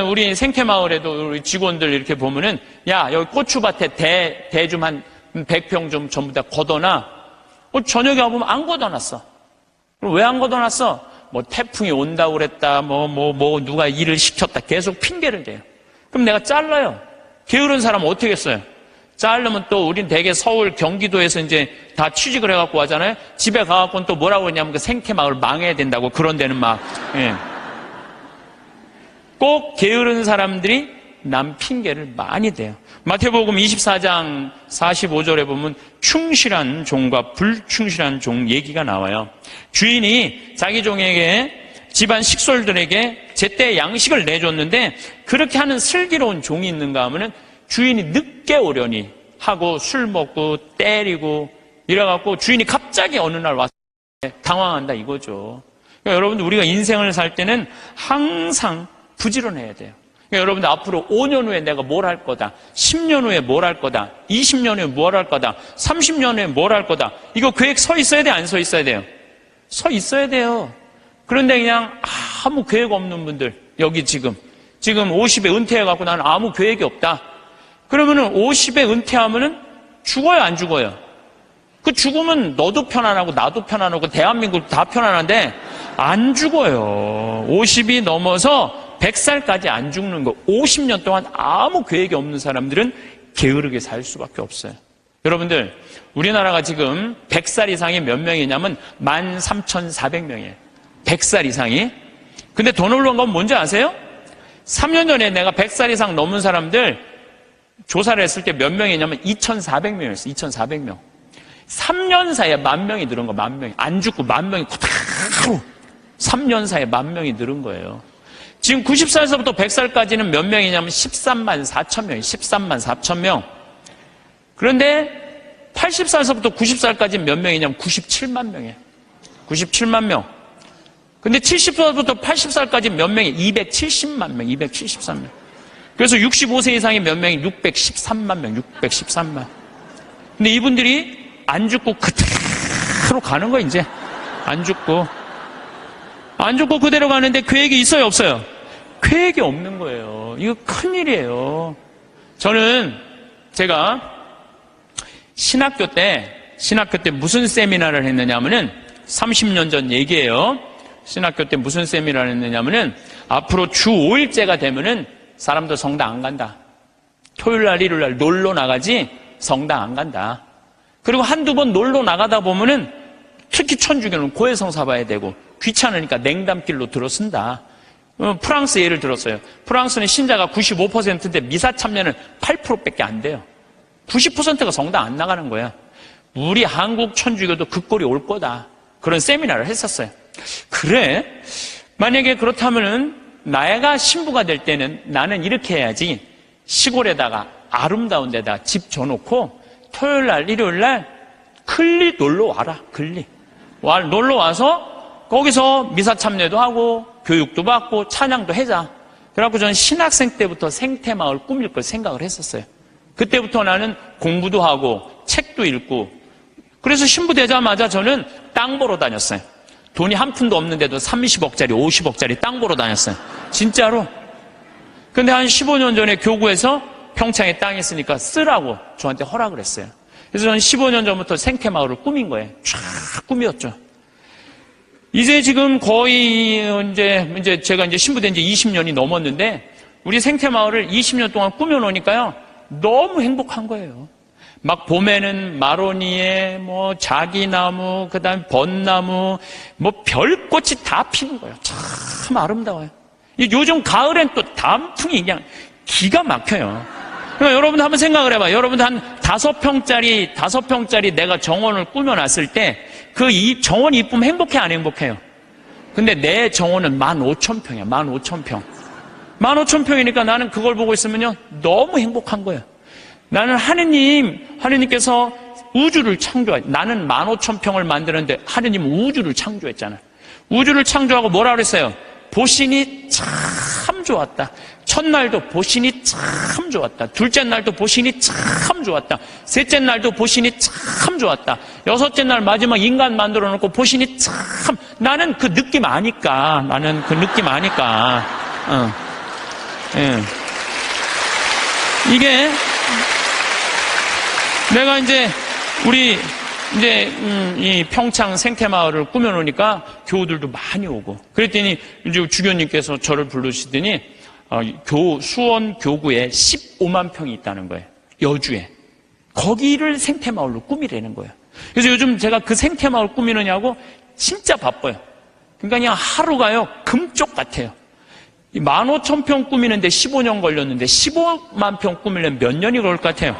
우리 생태마을에도 우리 직원들 이렇게 보면은 여기 고추밭에 대 좀 한 100평 좀 전부 다 걷어놔. 저녁에 와보면 안 걷어놨어. 왜 안 걷어놨어? 태풍이 온다고 그랬다. 누가 일을 시켰다. 계속 핑계를 대요. 그럼 내가 잘라요. 게으른 사람은 어떻게 했어요? 자르면 또 우린 대개 서울, 경기도에서 이제 다 취직을 해갖고 하잖아요. 집에 가갖고는 또 뭐라고 했냐면 그 생태마을 망해야 된다고 그런 데는 꼭 게으른 사람들이 남 핑계를 많이 대요. 마태복음 24장 45절에 보면 충실한 종과 불충실한 종 얘기가 나와요. 주인이 자기 종에게 집안 식솔들에게 제때 양식을 내줬는데 그렇게 하는 슬기로운 종이 있는가 하면은 주인이 늦게 오려니 하고 술 먹고 때리고 이래갖고 주인이 갑자기 어느 날 와서 당황한다 이거죠. 그러니까 여러분들 우리가 인생을 살 때는 항상 부지런해야 돼요. 그러니까 여러분들 앞으로 5년 후에 내가 뭘 할 거다. 10년 후에 뭘 할 거다. 20년 후에 뭘 할 거다. 30년 후에 뭘 할 거다. 이거 계획 서 있어야 돼, 안 서 있어야 돼요? 서 있어야 돼요. 그런데 그냥 아무 계획 없는 분들, 여기 지금 50에 은퇴해갖고 나는 아무 계획이 없다. 그러면은 50에 은퇴하면은 죽어요, 안 죽어요? 그 죽으면 너도 편안하고 나도 편안하고 대한민국도 다 편안한데 안 죽어요. 50이 넘어서 100살까지 안 죽는 거. 50년 동안 아무 계획이 없는 사람들은 게으르게 살 수밖에 없어요. 여러분들, 우리나라가 지금 100살 이상이 몇 명이냐면 13,400명이에요. 100살 이상이. 근데 더 놀라운 건 뭔지 아세요? 3년 전에 내가 100살 이상 넘은 사람들 조사를 했을 때 몇 명이냐면 2,400명이었어요. 2,400명. 3년 사이에 10,000명이 늘은 거, 10,000명이. 안 죽고 10,000명이 그대로 3년 사이에 10,000명이 늘은 거예요. 지금 90살에서부터 100살까지는 몇 명이냐면 13만 4천 명이에요. 13만 4천 명. 그런데 80살에서부터 90살까지 몇 명이냐면 97만 명이에요. 97만 명. 근데 70살부터 80살까지 몇 명이 270만 명, 273명. 그래서 65세 이상이 몇 명이 613만 명, 613만. 근데 이분들이 안 죽고 그대로 가는 거예요, 이제. 안 죽고 그대로 가는데 계획이 있어요, 없어요? 계획이 없는 거예요. 이거 큰일이에요. 저는 제가 신학교 때 무슨 세미나를 했느냐면은 30년 전 얘기예요. 신학교 때 무슨 세미나를 했느냐면은 앞으로 주 5일째가 되면은 사람들 성당 안 간다. 토요일 날, 일요일 날 놀러 나가지 성당 안 간다. 그리고 한두 번 놀러 나가다 보면은 특히 천주교는 고해성사 봐야 되고 귀찮으니까 냉담길로 들어선다. 프랑스 예를 들었어요. 프랑스는 신자가 95%인데 미사 참여는 8%밖에 안 돼요. 90%가 성당 안 나가는 거야. 우리 한국 천주교도 그 꼴이 올 거다. 그런 세미나를 했었어요. 그래? 만약에 그렇다면은 내가 신부가 될 때는 나는 이렇게 해야지. 시골에다가 아름다운 데다 집 줘놓고 토요일 날, 일요일 날 클리 놀러 와라. 클리. 놀러 와서 거기서 미사 참여도 하고 교육도 받고 찬양도 해자. 그래갖고 저는 신학생 때부터 생태마을 꾸밀 걸 생각을 했었어요. 그때부터 나는 공부도 하고 책도 읽고 그래서 신부 되자마자 저는 땅 보러 다녔어요. 돈이 한 푼도 없는데도 30억짜리, 50억짜리 땅 보러 다녔어요. 진짜로. 근데 한 15년 전에 교구에서 평창에 땅이 있으니까 쓰라고 저한테 허락을 했어요. 그래서 저는 15년 전부터 생태마을을 꾸민 거예요. 쫙 꾸몄죠. 이제 지금 거의 이제 제가 이제 신부된 지 20년이 넘었는데 우리 생태마을을 20년 동안 꾸며놓으니까요. 너무 행복한 거예요. 막 봄에는 마로니에, 자기나무, 그 다음에 벚나무, 별꽃이 다 피는 거예요. 참 아름다워요. 요즘 가을엔 또 단풍이 그냥 기가 막혀요. 그러니까 여러분도 한번 생각을 해봐요. 여러분도 한 5평짜리 내가 정원을 꾸며놨을 때 그 정원 이쁨 행복해, 안 행복해요? 근데 내 정원은 15,000평이야, 15,000평. 15,000평이니까 나는 그걸 보고 있으면요. 너무 행복한 거예요. 나는 하느님께서 우주를 나는 15,000평을 만드는데 하느님은 우주를 창조했잖아요. 우주를 창조하고 뭐라 그랬어요? 보신이 참 좋았다. 첫날도 보신이 참 좋았다. 둘째 날도 보신이 참 좋았다. 셋째 날도 보신이 참 좋았다. 여섯째 날 마지막 인간 만들어 놓고 보신이 참, 나는 그 느낌 아니까. 이게 내가 이 평창 생태마을을 꾸며놓으니까 교우들도 많이 오고. 그랬더니 이제 주교님께서 저를 부르시더니, 수원 교구에 15만 평이 있다는 거예요. 여주에. 거기를 생태마을로 꾸미라는 거예요. 그래서 요즘 제가 그 생태마을 꾸미느냐고 진짜 바빠요. 그러니까 그냥 하루가요, 금쪽 같아요. 15,000평 꾸미는데 15년 걸렸는데 15만 평 꾸미려면 몇 년이 걸릴 것 같아요?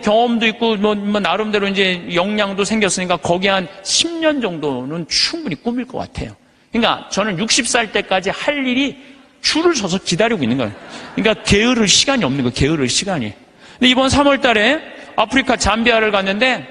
경험도 있고, 나름대로 이제 역량도 생겼으니까 거기에 한 10년 정도는 충분히 꾸밀 것 같아요. 그러니까 저는 60살 때까지 할 일이 줄을 서서 기다리고 있는 거예요. 그러니까 게으를 시간이 없는 거예요, 게으를 시간이. 근데 이번 3월 달에 아프리카 잠비아를 갔는데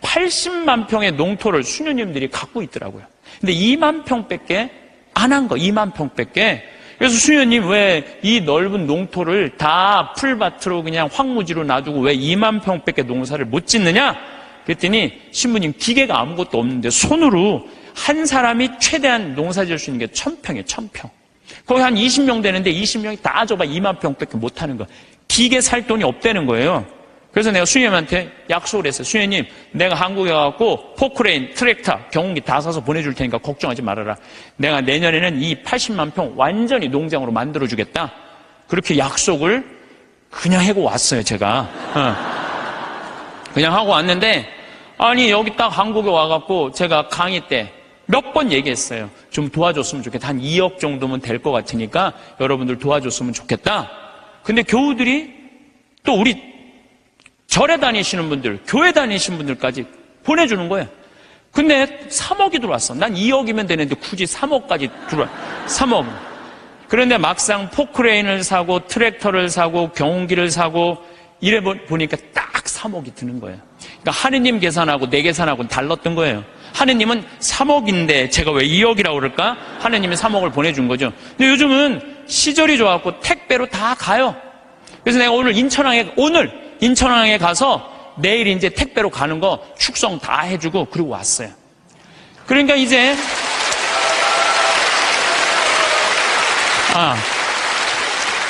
80만 평의 농토를 수녀님들이 갖고 있더라고요. 근데 2만 평밖에 안 한 거, 2만 평밖에. 그래서 수녀님 왜 이 넓은 농토를 다 풀밭으로 그냥 황무지로 놔두고 왜 2만 평밖에 농사를 못 짓느냐? 그랬더니 신부님 기계가 아무것도 없는데 손으로 한 사람이 최대한 농사 지을 수 있는 게 1000평이에요. 1000평. 거기 한 20명 되는데 20명이 다 줘봐 2만 평밖에 못하는 거야. 기계 살 돈이 없다는 거예요. 그래서 내가 수녀님한테 약속을 했어요. 수녀님, 내가 한국에 가갖고 포크레인, 트랙터, 경운기 다 사서 보내줄 테니까 걱정하지 말아라. 내가 내년에는 이 80만 평 완전히 농장으로 만들어주겠다. 그렇게 약속을 그냥 하고 왔어요, 제가. 그냥 하고 왔는데, 아니, 여기 딱 한국에 와갖고 제가 강의 때 몇 번 얘기했어요. 좀 도와줬으면 좋겠다. 한 2억 정도면 될 것 같으니까 여러분들 도와줬으면 좋겠다. 근데 교우들이 또 우리 절에 다니시는 분들, 교회 다니시는 분들까지 보내주는 거예요. 근데 3억이 들어왔어. 난 2억이면 되는데 굳이 3억까지 들어와. 3억. 그런데 막상 포크레인을 사고 트랙터를 사고 경운기를 사고 이래 보니까 딱 3억이 드는 거예요. 그러니까 하느님 계산하고 내 계산하고는 달랐던 거예요. 하느님은 3억인데 제가 왜 2억이라고 그럴까? 하느님이 3억을 보내준 거죠. 근데 요즘은 시절이 좋아갖고 택배로 다 가요. 그래서 내가 오늘 인천항에 가서 내일 이제 택배로 가는 거 축성 다 해주고 그리고 왔어요. 그러니까 이제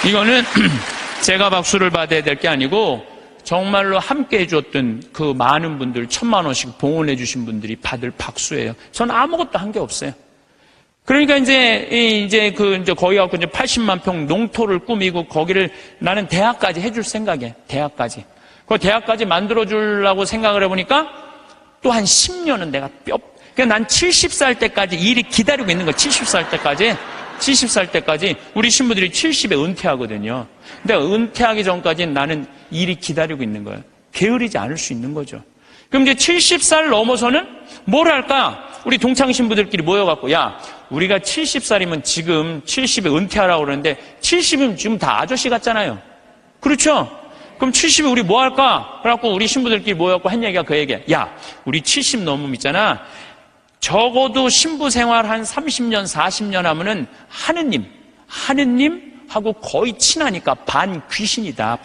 이거는 제가 박수를 받아야 될 게 아니고 정말로 함께 해줬던 그 많은 분들 1000만 원씩 봉헌해 주신 분들이 받을 박수예요. 저는 아무것도 한 게 없어요. 그러니까 이제 거기 갖고 이제 80만 평 농토를 꾸미고 거기를 나는 대학까지 해줄 생각이에요. 대학까지. 그 대학까지 만들어주려고 생각을 해보니까 또 한 10년은 내가 그러니까 난 70살 때까지 일이 기다리고 있는 거야. 70살 때까지 우리 신부들이 70에 은퇴하거든요. 근데 은퇴하기 전까지는 나는 일이 기다리고 있는 거예요. 게으르지 않을 수 있는 거죠. 그럼 이제 70살 넘어서는 뭘 할까? 우리 동창 신부들끼리 모여갖고 야, 우리가 70살이면 지금 70에 은퇴하라고 그러는데 70이면 지금 다 아저씨 같잖아요. 그렇죠? 그럼 70에 우리 뭐 할까? 그래갖고 우리 신부들끼리 모여갖고 한 얘기가 그 얘기야. 야, 우리 70 넘으면 있잖아. 적어도 신부 생활 한 30년, 40년 하면은 하느님하고 거의 친하니까 반귀신이다.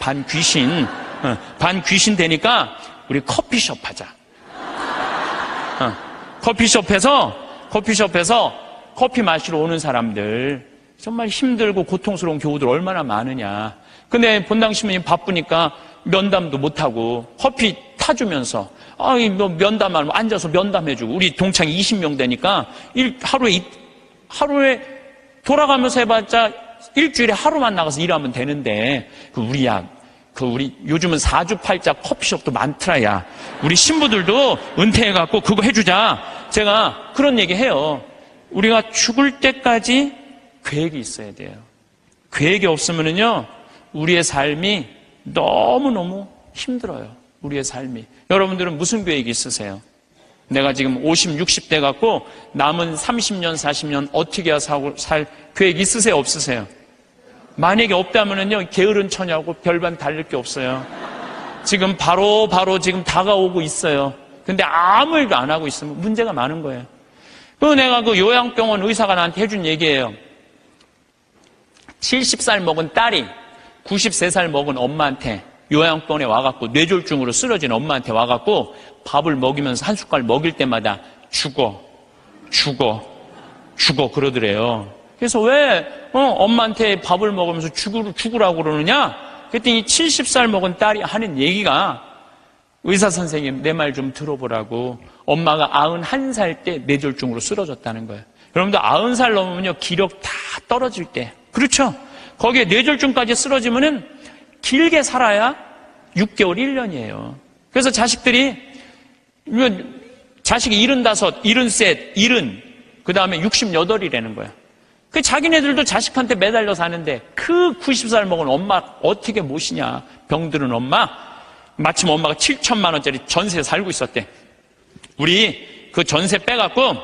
반귀신 되니까 우리 커피숍 하자. 커피숍에서 커피 마시러 오는 사람들, 정말 힘들고 고통스러운 교우들 얼마나 많으냐. 근데 본당 신부님 바쁘니까 면담도 못하고 커피 타주면서 면담하면 앉아서 면담해주고 우리 동창이 20명 되니까 하루에 돌아가면서 해봤자 일주일에 하루만 나가서 일하면 되는데 우리 요즘은 4주8자 커피숍도 많더라야. 우리 신부들도 은퇴해갖고 그거 해주자. 제가 그런 얘기 해요. 우리가 죽을 때까지 계획이 있어야 돼요. 계획이 없으면은요 우리의 삶이 너무너무 힘들어요. 우리의 삶이. 여러분들은 무슨 계획이 있으세요? 내가 지금 50, 60대 갖고 남은 30년, 40년 어떻게 살 계획 있으세요? 없으세요? 만약에 없다면은요, 게으른 처냐고 별반 달릴 게 없어요. 지금 바로 지금 다가오고 있어요. 근데 아무 일도 안 하고 있으면 문제가 많은 거예요. 그리고 내가 그 요양병원 의사가 나한테 해준 얘기예요. 70살 먹은 딸이 93살 먹은 엄마한테 요양병원에 와갖고 뇌졸중으로 쓰러진 엄마한테 와갖고 밥을 먹이면서 한 숟갈 먹일 때마다 죽어 그러더래요. 그래서 왜 엄마한테 밥을 먹으면서 죽으라고 그러느냐? 그랬더니 70살 먹은 딸이 하는 얘기가 의사 선생님 내 말 좀 들어보라고. 엄마가 91살 때 뇌졸중으로 쓰러졌다는 거예요. 여러분들 90살 넘으면요 기력 다 떨어질 때. 그렇죠? 거기에 뇌졸중까지 쓰러지면은 길게 살아야 6개월, 1년이에요. 그래서 자식이 75, 73, 70, 그 다음에 68이라는 거야. 그 자기네들도 자식한테 매달려 사는데 그 90살 먹은 엄마 어떻게 모시냐. 병들은 엄마. 마침 엄마가 7천만 원짜리 전세에 살고 있었대. 우리 그 전세 빼갖고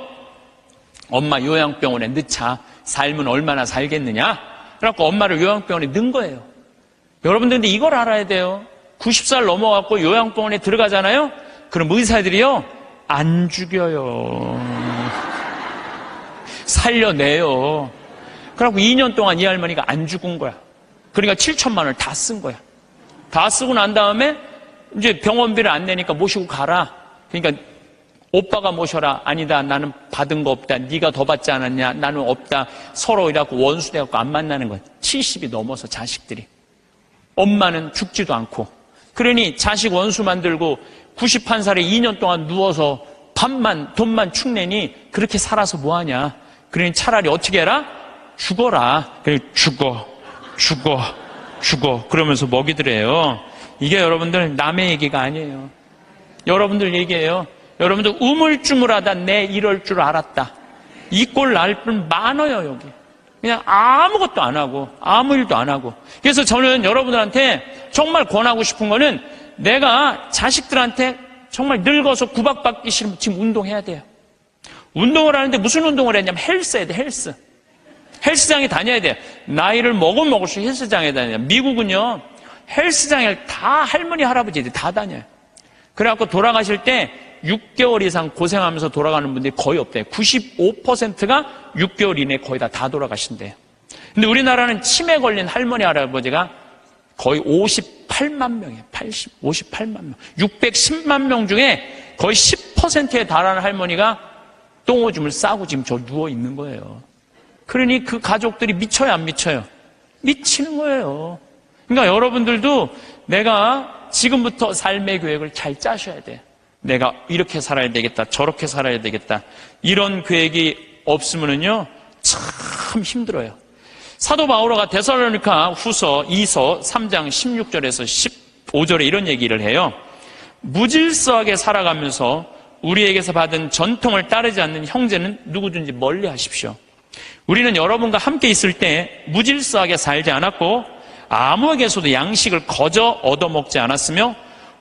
엄마 요양병원에 넣자. 살면 얼마나 살겠느냐. 그래갖고 엄마를 요양병원에 넣은 거예요. 여러분들 근데 이걸 알아야 돼요. 90살 넘어갖고 요양병원에 들어가잖아요. 그럼 의사들이요 안 죽여요. 살려내요. 그래갖고 2년 동안 이 할머니가 안 죽은 거야. 그러니까 7천만 원을 다 쓴 거야. 다 쓰고 난 다음에 이제 병원비를 안 내니까 모시고 가라. 그러니까 오빠가 모셔라. 아니다. 나는 받은 거 없다. 네가 더 받지 않았냐. 나는 없다. 서로 이래갖고 원수 돼갖고 안 만나는 거야. 70이 넘어서 자식들이. 엄마는 죽지도 않고. 그러니 자식 원수 만들고 91살에 2년 동안 누워서 돈만 축내니 그렇게 살아서 뭐하냐. 그러니 차라리 어떻게 해라? 죽어라. 그래 죽어. 그러면서 먹이더래요. 이게 여러분들 남의 얘기가 아니에요. 여러분들 얘기예요. 여러분들 우물쭈물하다 내 이럴 줄 알았다. 이 꼴 날 분 많아요, 여기. 그냥 아무것도 안 하고, 아무 일도 안 하고. 그래서 저는 여러분들한테 정말 권하고 싶은 거는 내가 자식들한테 정말 늙어서 구박받기 싫으면 지금 운동해야 돼요. 운동을 하는데 무슨 운동을 했냐면 헬스 해야 돼, 헬스. 헬스장에 다녀야 돼요. 나이를 먹으면 먹을수록 헬스장에 다녀요. 미국은요, 헬스장에 다 할머니, 할아버지들이 다 다녀요. 그래갖고 돌아가실 때 6개월 이상 고생하면서 돌아가는 분들이 거의 없대요. 95%가 6개월 이내에 거의 다 돌아가신대요. 근데 우리나라는 치매 걸린 할머니, 할아버지가 거의 58만 명이에요. 58만 명. 610만 명 중에 거의 10%에 달하는 할머니가 똥오줌을 싸고 지금 저 누워 있는 거예요. 그러니 그 가족들이 미쳐요, 안 미쳐요? 미치는 거예요. 그러니까 여러분들도 내가 지금부터 삶의 계획을 잘 짜셔야 돼요. 내가 이렇게 살아야 되겠다, 저렇게 살아야 되겠다. 이런 계획이 없으면은요, 참 힘들어요. 사도 바오로가 데살로니가 후서 2서 3장 16절에서 15절에 이런 얘기를 해요. 무질서하게 살아가면서 우리에게서 받은 전통을 따르지 않는 형제는 누구든지 멀리 하십시오. 우리는 여러분과 함께 있을 때 무질서하게 살지 않았고 아무에게서도 양식을 거저 얻어먹지 않았으며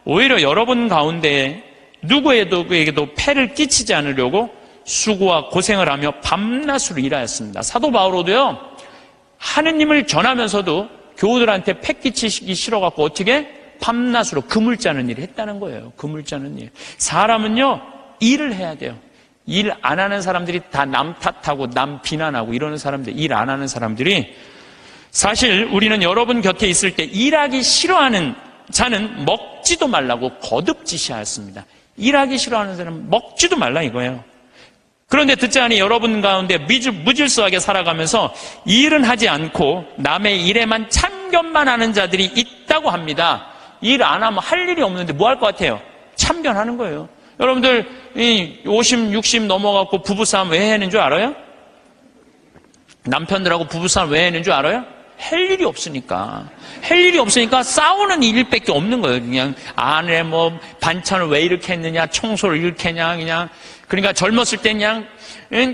오히려 여러분 가운데 누구에게도 폐를 끼치지 않으려고 수고와 고생을 하며 밤낮으로 일하였습니다. 사도 바오로도요, 하느님을 전하면서도 교우들한테 패 끼치기 싫어갖고 어떻게 밤낮으로 금을 짜는 일을 했다는 거예요. 금을 짜는 일. 사람은요, 일을 해야 돼요. 일 안 하는 사람들이 다 남 탓하고 남 비난하고 이러는 사람들, 일 안 하는 사람들이, 사실 우리는 여러분 곁에 있을 때 일하기 싫어하는 자는 먹지도 말라고 거듭 지시하였습니다. 일하기 싫어하는 사람은 먹지도 말라 이거예요. 그런데 듣지 않니 여러분 가운데 무질서하게 살아가면서 일은 하지 않고 남의 일에만 참견만 하는 자들이 있다고 합니다. 일 안 하면 할 일이 없는데 뭐 할 것 같아요? 참견하는 거예요. 여러분들 50, 60 넘어가고 부부싸움 왜 하는 줄 알아요? 남편들하고 부부싸움 왜 하는 줄 알아요? 할 일이 없으니까. 할 일이 없으니까 싸우는 일밖에 없는 거예요. 그냥 아내 뭐 반찬을 왜 이렇게 했느냐, 청소를 이렇게 했냐, 그냥. 그러니까 젊었을 때 그냥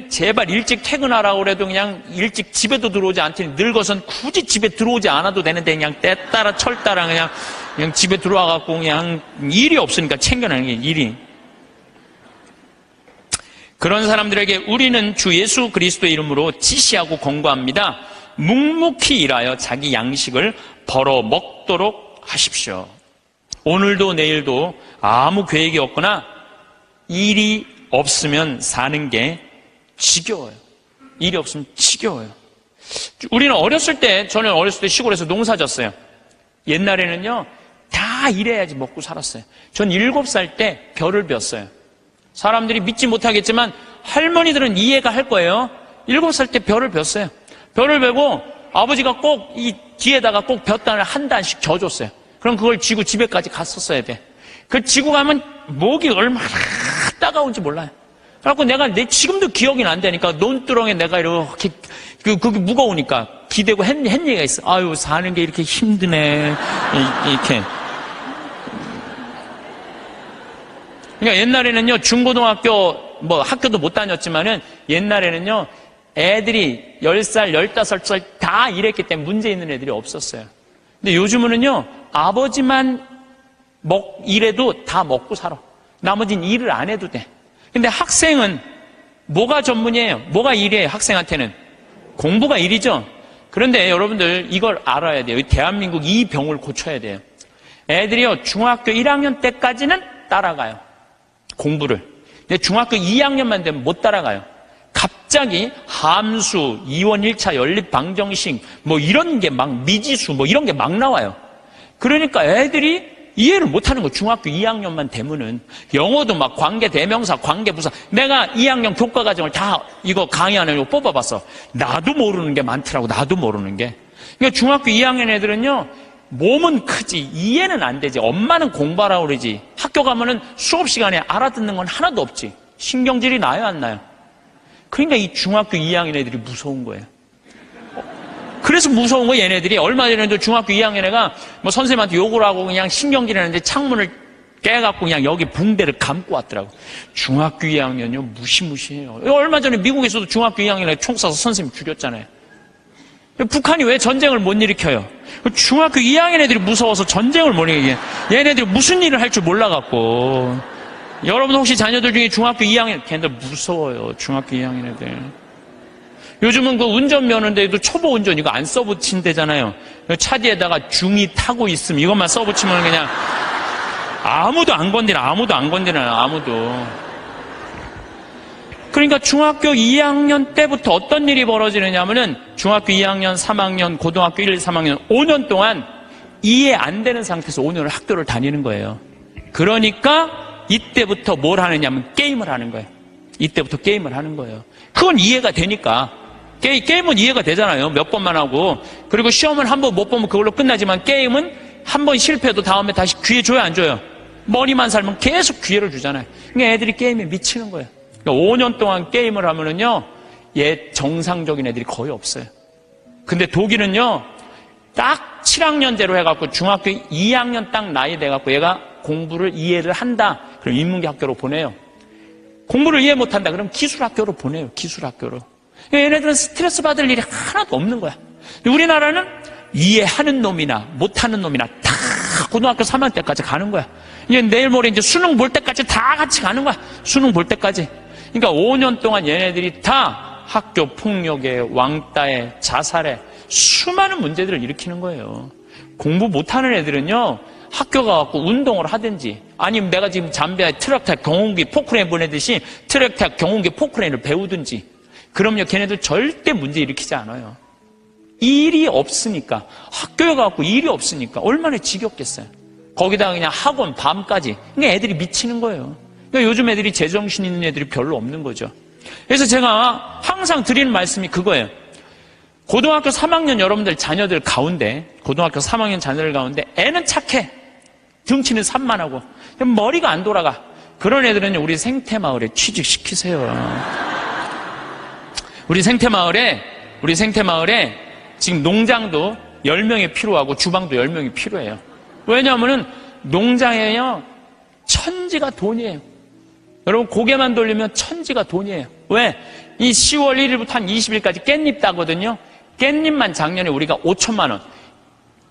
제발 일찍 퇴근하라고 그래도 그냥 일찍 집에도 들어오지 않더니 늙어선 굳이 집에 들어오지 않아도 되는데 그냥 때 따라 철 따라 그냥 집에 들어와갖고 그냥 일이 없으니까 챙겨내는 게 일이. 그런 사람들에게 우리는 주 예수 그리스도의 이름으로 지시하고 권고합니다. 묵묵히 일하여 자기 양식을 벌어 먹도록 하십시오. 오늘도 내일도 아무 계획이 없거나 일이 없으면 사는 게 지겨워요. 일이 없으면 지겨워요. 우리는 저는 어렸을 때 시골에서 농사 졌어요. 옛날에는요, 다 일해야지 먹고 살았어요. 전 7살 때 벼를 뱄어요. 사람들이 믿지 못하겠지만 할머니들은 이해가 할 거예요. 7살 때 벼를 뱄어요. 벼를 베고 아버지가 꼭 이 뒤에다가 꼭 볕단을 한 단씩 져줬어요. 그럼 그걸 지고 집에까지 갔었어야 돼. 그걸 지고 가면 목이 얼마나 따가운지 몰라요. 그래갖고 지금도 기억이 난다니까 논두렁에 내가 이렇게, 그게 무거우니까 기대고 한 얘기가 있어. 아유, 사는 게 이렇게 힘드네. 이렇게. 그러니까 옛날에는요, 중고등학교, 학교도 못 다녔지만은 옛날에는요, 애들이 10살, 15살 다 일했기 때문에 문제 있는 애들이 없었어요. 근데 요즘은요, 아버지만 일해도 다 먹고 살아. 나머지는 일을 안 해도 돼. 근데 학생은 뭐가 전문이에요? 뭐가 일이에요? 학생한테는 공부가 일이죠. 그런데 여러분들 이걸 알아야 돼요. 대한민국 이 병을 고쳐야 돼요. 애들이요, 중학교 1학년 때까지는 따라가요. 공부를. 근데 중학교 2학년만 되면 못 따라가요. 갑자기 함수, 2원 1차 연립 방정식, 이런 게 막 미지수, 이런 게 막 나와요. 그러니까 애들이 이해를 못하는 거. 중학교 2학년만 되면은 영어도 막 관계대명사, 관계부사. 내가 2학년 교과과정을 다 이거 강의하는 거 뽑아봤어. 나도 모르는 게 많더라고. 나도 모르는 게. 그러니까 중학교 2학년 애들은요, 몸은 크지 이해는 안 되지. 엄마는 공부하라고 그러지. 학교 가면은 수업 시간에 알아듣는 건 하나도 없지. 신경질이 나요, 안 나요? 그러니까 이 중학교 2학년 애들이 무서운 거예요. 그래서 무서운 거. 얘네들이 얼마 전에도 중학교 2학년 애가 뭐 선생님한테 욕을 하고 그냥 신경질 하는데 창문을 깨갖고 그냥 여기 붕대를 감고 왔더라고. 중학교 2학년이요 무시무시해요. 얼마 전에 미국에서도 중학교 2학년 애 총 쏴서 선생님 죽였잖아요. 북한이 왜 전쟁을 못 일으켜요? 중학교 2학년 애들이 무서워서 전쟁을 못 일으켜요. 얘네들이 무슨 일을 할 줄 몰라갖고. 여러분 혹시 자녀들 중에 중학교 2학년, 걔네들 무서워요. 중학교 2학년 애들. 요즘은 그 운전면허인데도 초보 운전 이거 안 써붙인대잖아요. 차 뒤에다가 중2 타고 있음 이것만 써붙이면 그냥 아무도 안 건드려요. 아무도. 그러니까 중학교 2학년 때부터 어떤 일이 벌어지느냐면은 중학교 2학년, 3학년, 고등학교 1, 3학년 5년 동안 이해 안 되는 상태에서 5년을 학교를 다니는 거예요. 그러니까 이때부터 뭘 하느냐면 게임을 하는 거예요. 이때부터 게임을 하는 거예요. 그건 이해가 되니까. 게임은 이해가 되잖아요. 몇 번만 하고. 그리고 시험은 한 번 못 보면 그걸로 끝나지만 게임은 한 번 실패해도 다음에 다시 기회 줘요, 안 줘요? 머리만 살면 계속 기회를 주잖아요. 그러니까 애들이 게임에 미치는 거예요. 그러니까 5년 동안 게임을 하면은요, 정상적인 애들이 거의 없어요. 근데 독일은요, 딱 7학년제로 해갖고 중학교 2학년 딱 나이 돼갖고 얘가 공부를 이해를 한다. 그럼 인문계 학교로 보내요. 공부를 이해 못한다. 그럼 기술학교로 보내요. 기술학교로. 얘네들은 스트레스 받을 일이 하나도 없는 거야. 우리나라는 이해하는 놈이나 못하는 놈이나 다 고등학교 3학년 때까지 가는 거야. 이제 내일 모레 이제 수능 볼 때까지 다 같이 가는 거야. 수능 볼 때까지. 그러니까 5년 동안 얘네들이 다 학교 폭력에, 왕따에, 자살에 수많은 문제들을 일으키는 거예요. 공부 못하는 애들은요, 학교 가갖고 운동을 하든지, 아니면 내가 지금 잠비아에 트랙탑 경운기 포크레인 보내듯이 트랙탑 경운기 포크레인을 배우든지. 그럼요, 걔네들 절대 문제 일으키지 않아요. 일이 없으니까, 학교에 가갖고 일이 없으니까 얼마나 지겹겠어요. 거기다가 그냥 학원 밤까지. 그러니까 애들이 미치는 거예요. 그러니까 요즘 애들이 제정신 있는 애들이 별로 없는 거죠. 그래서 제가 항상 드리는 말씀이 그거예요. 고등학교 3학년 여러분들 자녀들 가운데, 고등학교 3학년 자녀들 가운데 애는 착해. 등치는 산만하고 머리가 안 돌아가. 그런 애들은 우리 생태마을에 취직시키세요. 우리 생태마을에 지금 농장도 10명이 필요하고 주방도 10명이 필요해요. 왜냐하면은 농장에요, 천지가 돈이에요. 여러분 고개만 돌리면 천지가 돈이에요. 왜? 이 10월 1일부터 한 20일까지 깻잎 따거든요. 깻잎만 작년에 우리가 5천만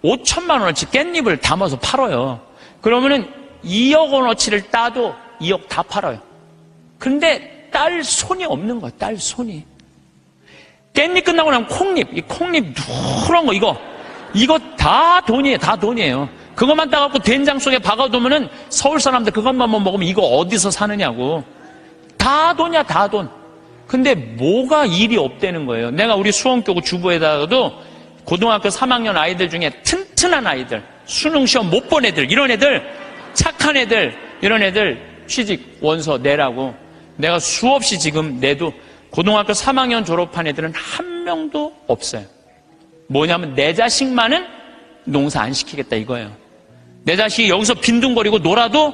원어치 깻잎을 담아서 팔아요. 그러면은 2억 원어치를 따도 2억 다 팔아요. 근데 딸 손이 없는 거야. 딸 손이. 깻잎 끝나고 나면 콩잎, 이 콩잎 누런 거 이거 다 돈이에요. 다 돈이에요. 그것만 따갖고 된장 속에 박아두면은 서울 사람들 그것만 먹으면 이거 어디서 사느냐고. 다 돈이야, 다 돈. 근데 뭐가 일이 없다는 거예요. 내가 우리 수원교구 주부에다가도 고등학교 3학년 아이들 중에 튼튼한 아이들, 수능 시험 못 본 애들, 이런 애들, 착한 애들, 이런 애들 취직 원서 내라고 내가 수없이 지금 내도 고등학교 3학년 졸업한 애들은 한 명도 없어요. 뭐냐면 내 자식만은 농사 안 시키겠다 이거예요. 내 자식이 여기서 빈둥거리고 놀아도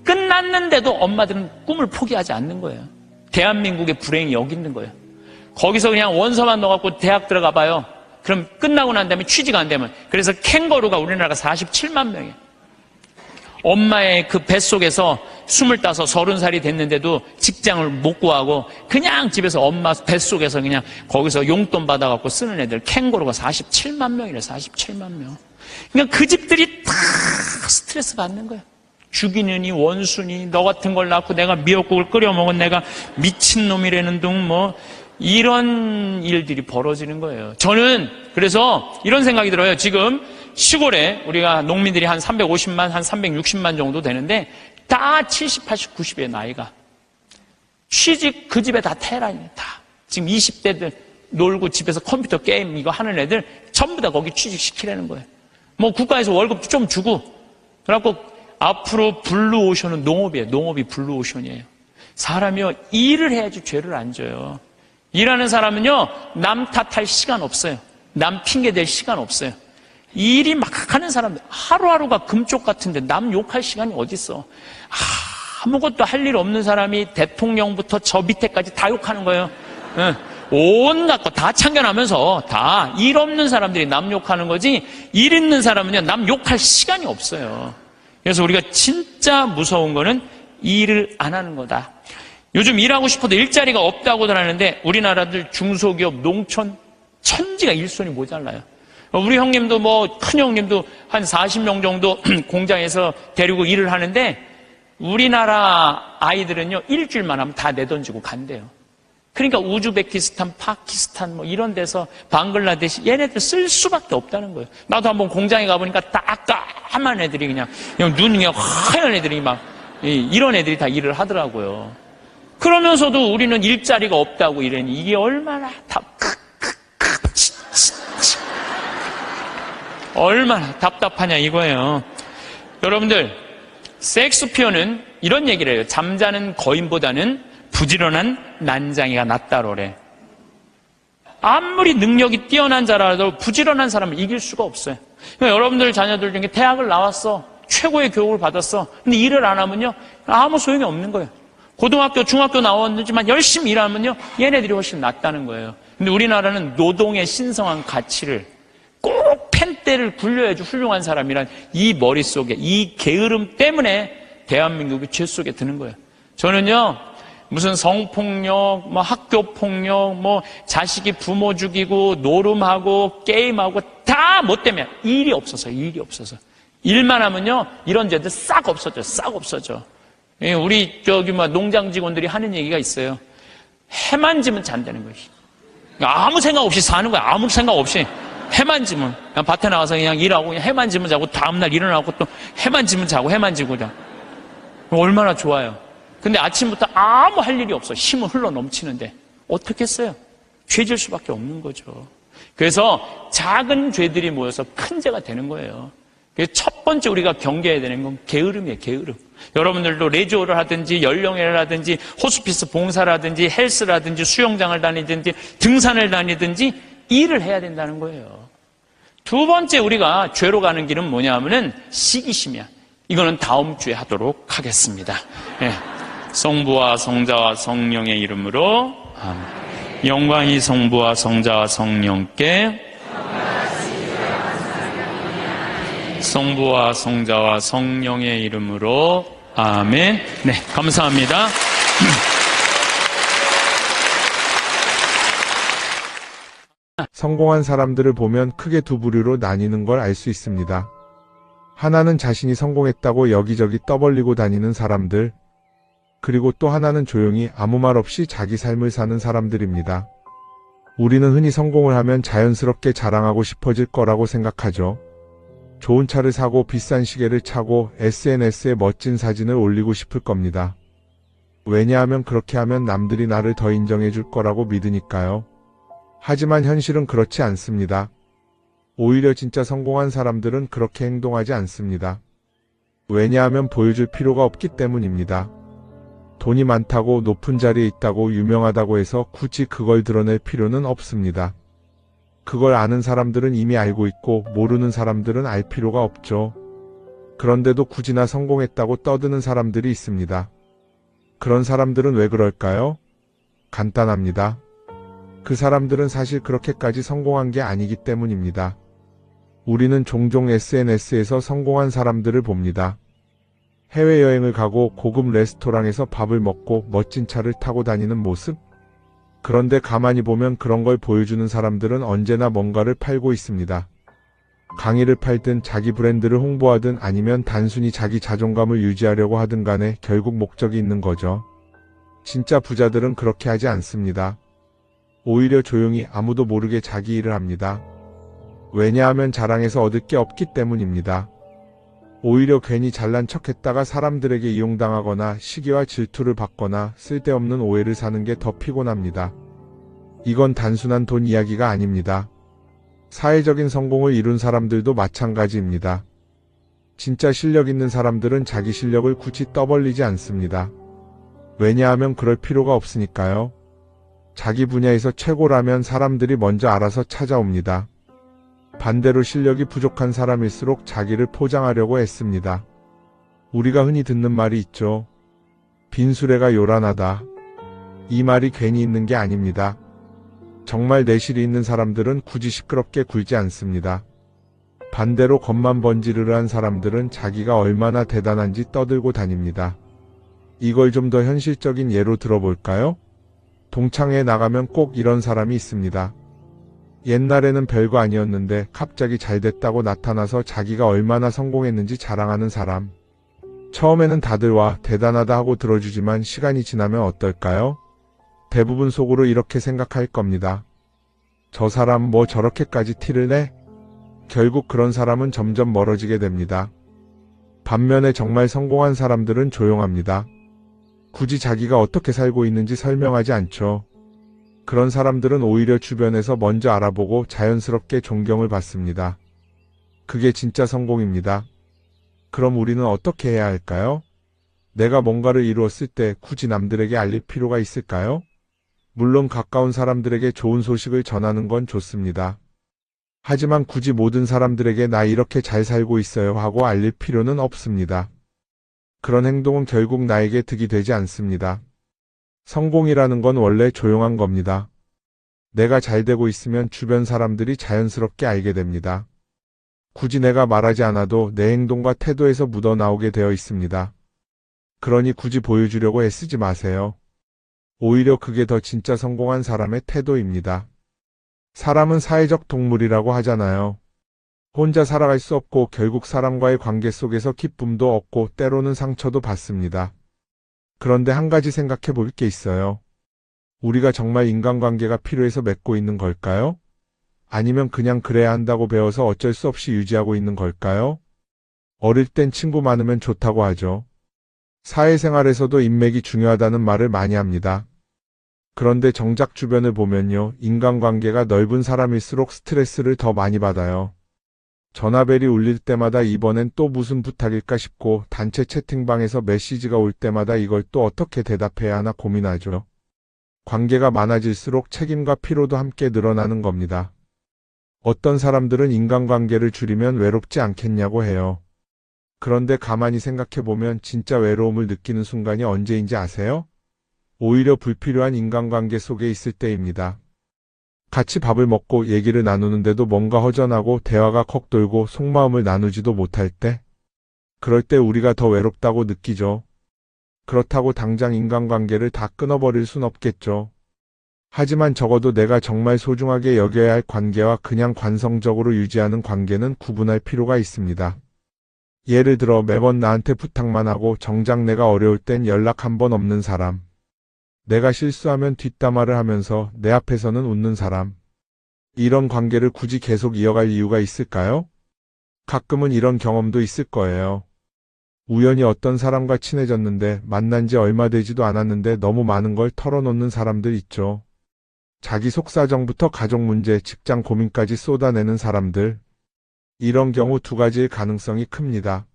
끝났는데도 엄마들은 꿈을 포기하지 않는 거예요. 대한민국의 불행이 여기 있는 거예요. 거기서 그냥 원서만 넣어갖고 대학 들어가 봐요. 그럼 끝나고 난 다음에 취직 안 되면. 그래서 캥거루가 우리나라가 47만 명이에요. 엄마의 그 뱃속에서 25, 30살이 됐는데도 직장을 못 구하고 그냥 집에서 엄마 뱃속에서 그냥 거기서 용돈 받아갖고 쓰는 애들 캥거루가 47만 명이래. 47만 명. 그러니까 그 집들이 다 스트레스 받는 거야. 죽이느니 원수니 너 같은 걸 낳고 내가 미역국을 끓여 먹은 내가 미친놈이라는 둥 뭐 이런 일들이 벌어지는 거예요. 저는 그래서 이런 생각이 들어요. 지금 시골에 우리가 농민들이 한 350만, 한 360만 정도 되는데 다 70, 80, 90의 나이가. 취직 그 집에 다 테란이에요. 다. 지금 20대들 놀고 집에서 컴퓨터 게임 이거 하는 애들 전부 다 거기 취직시키라는 거예요. 뭐 국가에서 월급 좀 주고 그래갖고 앞으로 블루오션은 농업이에요. 농업이 블루오션이에요. 사람이요, 일을 해야지 죄를 안 져요. 일하는 사람은요, 남 탓할 시간 없어요. 남 핑계 댈 시간 없어요. 일이 막 하는 사람들, 하루하루가 금쪽 같은데 남 욕할 시간이 어딨어. 아무것도 할 일 없는 사람이 대통령부터 저 밑에까지 다 욕하는 거예요. 온갖 거 다 참견하면서 다 일 없는 사람들이 남 욕하는 거지, 일 있는 사람은요, 남 욕할 시간이 없어요. 그래서 우리가 진짜 무서운 거는 일을 안 하는 거다. 요즘 일하고 싶어도 일자리가 없다고들 하는데 우리나라들 중소기업, 농촌, 천지가 일손이 모자라요. 우리 형님도 큰 형님도 한 40명 정도 공장에서 데리고 일을 하는데 우리나라 아이들은요, 일주일만 하면 다 내던지고 간대요. 그러니까 우즈베키스탄, 파키스탄 이런 데서 방글라데시 얘네들 쓸 수밖에 없다는 거예요. 나도 한번 공장에 가보니까 딱 까만 애들이 그냥 눈이 그냥 하얀 애들이 이런 애들이 다 일을 하더라고요. 그러면서도 우리는 일자리가 없다고 이러니 이게 얼마나 얼마나 답답하냐 이거예요. 여러분들, 섹스피어는 이런 얘기를 해요. 잠자는 거인보다는 부지런한 난장이가 낫다 그래. 아무리 능력이 뛰어난 자라도 부지런한 사람을 이길 수가 없어요. 그러니까 여러분들 자녀들 중에 대학을 나왔어. 최고의 교육을 받았어. 근데 일을 안 하면요, 아무 소용이 없는 거예요. 고등학교, 중학교 나왔지만 열심히 일하면요, 얘네들이 훨씬 낫다는 거예요. 근데 우리나라는 노동의 신성한 가치를 꼭 펜대를 굴려야지 훌륭한 사람이란 이 머릿속에, 이 게으름 때문에 대한민국이 죄 속에 드는 거예요. 저는요, 무슨 성폭력, 학교폭력, 자식이 부모 죽이고, 노름하고, 게임하고, 다 뭐 때문에? 일이 없어서. 일만 하면요, 이런 죄들 싹 없어져. 우리, 농장 직원들이 하는 얘기가 있어요. 해만 지면 잔다는 거예요. 아무 생각 없이 사는 거야. 아무 생각 없이. 해만 지면. 그냥 밭에 나가서 그냥 일하고, 그냥 해만 지면 자고, 다음날 일어나고 또 해만 지면 자고, 해만 지고 자. 얼마나 좋아요. 근데 아침부터 아무 할 일이 없어. 힘은 흘러 넘치는데. 어떻게 했어요? 죄질 수밖에 없는 거죠. 그래서 작은 죄들이 모여서 큰 죄가 되는 거예요. 그래서 첫 번째 우리가 경계해야 되는 건 게으름이에요, 게으름. 여러분들도 레지오를 하든지, 연령회를 하든지, 호스피스 봉사라든지, 헬스라든지, 수영장을 다니든지, 등산을 다니든지, 일을 해야 된다는 거예요. 두 번째 우리가 죄로 가는 길은 뭐냐 하면은 시기심이야. 이거는 다음 주에 하도록 하겠습니다. 네. 성부와 성자와 성령의 이름으로 아멘. 영광이 성부와 성자와 성령께, 성부와 성자와 성령의 이름으로 아멘. 네, 감사합니다. 성공한 사람들을 보면 크게 두 부류로 나뉘는 걸 알 수 있습니다. 하나는 자신이 성공했다고 여기저기 떠벌리고 다니는 사람들, 그리고 또 하나는 조용히 아무 말 없이 자기 삶을 사는 사람들입니다. 우리는 흔히 성공을 하면 자연스럽게 자랑하고 싶어질 거라고 생각하죠. 좋은 차를 사고 비싼 시계를 차고 SNS에 멋진 사진을 올리고 싶을 겁니다. 왜냐하면 그렇게 하면 남들이 나를 더 인정해 줄 거라고 믿으니까요. 하지만 현실은 그렇지 않습니다. 오히려 진짜 성공한 사람들은 그렇게 행동하지 않습니다. 왜냐하면 보여줄 필요가 없기 때문입니다. 돈이 많다고, 높은 자리에 있다고, 유명하다고 해서 굳이 그걸 드러낼 필요는 없습니다. 그걸 아는 사람들은 이미 알고 있고, 모르는 사람들은 알 필요가 없죠. 그런데도 굳이나 성공했다고 떠드는 사람들이 있습니다. 그런 사람들은 왜 그럴까요? 간단합니다. 그 사람들은 사실 그렇게까지 성공한 게 아니기 때문입니다. 우리는 종종 SNS에서 성공한 사람들을 봅니다. 해외여행을 가고 고급 레스토랑에서 밥을 먹고 멋진 차를 타고 다니는 모습? 그런데 가만히 보면 그런 걸 보여주는 사람들은 언제나 뭔가를 팔고 있습니다. 강의를 팔든 자기 브랜드를 홍보하든 아니면 단순히 자기 자존감을 유지하려고 하든 간에 결국 목적이 있는 거죠. 진짜 부자들은 그렇게 하지 않습니다. 오히려 조용히 아무도 모르게 자기 일을 합니다. 왜냐하면 자랑해서 얻을 게 없기 때문입니다. 오히려 괜히 잘난 척했다가 사람들에게 이용당하거나 시기와 질투를 받거나 쓸데없는 오해를 사는 게 더 피곤합니다. 이건 단순한 돈 이야기가 아닙니다. 사회적인 성공을 이룬 사람들도 마찬가지입니다. 진짜 실력 있는 사람들은 자기 실력을 굳이 떠벌리지 않습니다. 왜냐하면 그럴 필요가 없으니까요. 자기 분야에서 최고라면 사람들이 먼저 알아서 찾아옵니다. 반대로 실력이 부족한 사람일수록 자기를 포장하려고 애씁니다. 우리가 흔히 듣는 말이 있죠. 빈수레가 요란하다. 이 말이 괜히 있는 게 아닙니다. 정말 내실이 있는 사람들은 굳이 시끄럽게 굴지 않습니다. 반대로 겉만 번지르르한 사람들은 자기가 얼마나 대단한지 떠들고 다닙니다. 이걸 좀 더 현실적인 예로 들어볼까요? 동창회에 나가면 꼭 이런 사람이 있습니다. 옛날에는 별거 아니었는데 갑자기 잘 됐다고 나타나서 자기가 얼마나 성공했는지 자랑하는 사람. 처음에는 다들 와 대단하다 하고 들어주지만 시간이 지나면 어떨까요? 대부분 속으로 이렇게 생각할 겁니다. 저 사람 뭐 저렇게까지 티를 내? 결국 그런 사람은 점점 멀어지게 됩니다. 반면에 정말 성공한 사람들은 조용합니다. 굳이 자기가 어떻게 살고 있는지 설명하지 않죠. 그런 사람들은 오히려 주변에서 먼저 알아보고 자연스럽게 존경을 받습니다. 그게 진짜 성공입니다. 그럼 우리는 어떻게 해야 할까요? 내가 뭔가를 이루었을 때 굳이 남들에게 알릴 필요가 있을까요? 물론 가까운 사람들에게 좋은 소식을 전하는 건 좋습니다. 하지만 굳이 모든 사람들에게 나 이렇게 잘 살고 있어요 하고 알릴 필요는 없습니다. 그런 행동은 결국 나에게 득이 되지 않습니다. 성공이라는 건 원래 조용한 겁니다. 내가 잘 되고 있으면 주변 사람들이 자연스럽게 알게 됩니다. 굳이 내가 말하지 않아도 내 행동과 태도에서 묻어나오게 되어 있습니다. 그러니 굳이 보여주려고 애쓰지 마세요. 오히려 그게 더 진짜 성공한 사람의 태도입니다. 사람은 사회적 동물이라고 하잖아요. 혼자 살아갈 수 없고 결국 사람과의 관계 속에서 기쁨도 얻고 때로는 상처도 받습니다. 그런데 한 가지 생각해 볼 게 있어요. 우리가 정말 인간관계가 필요해서 맺고 있는 걸까요? 아니면 그냥 그래야 한다고 배워서 어쩔 수 없이 유지하고 있는 걸까요? 어릴 땐 친구 많으면 좋다고 하죠. 사회생활에서도 인맥이 중요하다는 말을 많이 합니다. 그런데 정작 주변을 보면요, 인간관계가 넓은 사람일수록 스트레스를 더 많이 받아요. 전화벨이 울릴 때마다 이번엔 또 무슨 부탁일까 싶고 단체 채팅방에서 메시지가 올 때마다 이걸 또 어떻게 대답해야 하나 고민하죠. 관계가 많아질수록 책임과 피로도 함께 늘어나는 겁니다. 어떤 사람들은 인간관계를 줄이면 외롭지 않겠냐고 해요. 그런데 가만히 생각해보면 진짜 외로움을 느끼는 순간이 언제인지 아세요? 오히려 불필요한 인간관계 속에 있을 때입니다. 같이 밥을 먹고 얘기를 나누는데도 뭔가 허전하고 대화가 컥 돌고 속마음을 나누지도 못할 때, 그럴 때 우리가 더 외롭다고 느끼죠. 그렇다고 당장 인간관계를 다 끊어버릴 순 없겠죠. 하지만 적어도 내가 정말 소중하게 여겨야 할 관계와 그냥 관성적으로 유지하는 관계는 구분할 필요가 있습니다. 예를 들어 매번 나한테 부탁만 하고 정작 내가 어려울 땐 연락 한 번 없는 사람. 내가 실수하면 뒷담화를 하면서 내 앞에서는 웃는 사람. 이런 관계를 굳이 계속 이어갈 이유가 있을까요? 가끔은 이런 경험도 있을 거예요. 우연히 어떤 사람과 친해졌는데 만난 지 얼마 되지도 않았는데 너무 많은 걸 털어놓는 사람들 있죠. 자기 속사정부터 가족 문제, 직장 고민까지 쏟아내는 사람들. 이런 경우 두 가지의 가능성이 큽니다.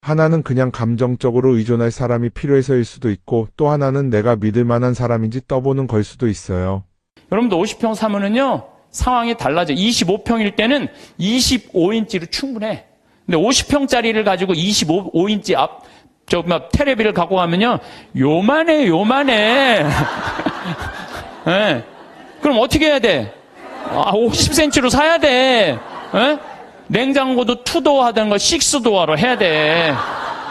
하나는 그냥 감정적으로 의존할 사람이 필요해서일 수도 있고 또 하나는 내가 믿을 만한 사람인지 떠보는 걸 수도 있어요. 여러분도 50평 사면은요, 상황이 달라져. 25평일 때는 25인치로 충분해. 근데 50평짜리를 가지고 25인치 테레비를 갖고 가면요, 요만해. 네. 그럼 어떻게 해야 돼? 50cm로 사야 돼. 네? 냉장고도 2도어 하던 걸 6도어로 해야 돼.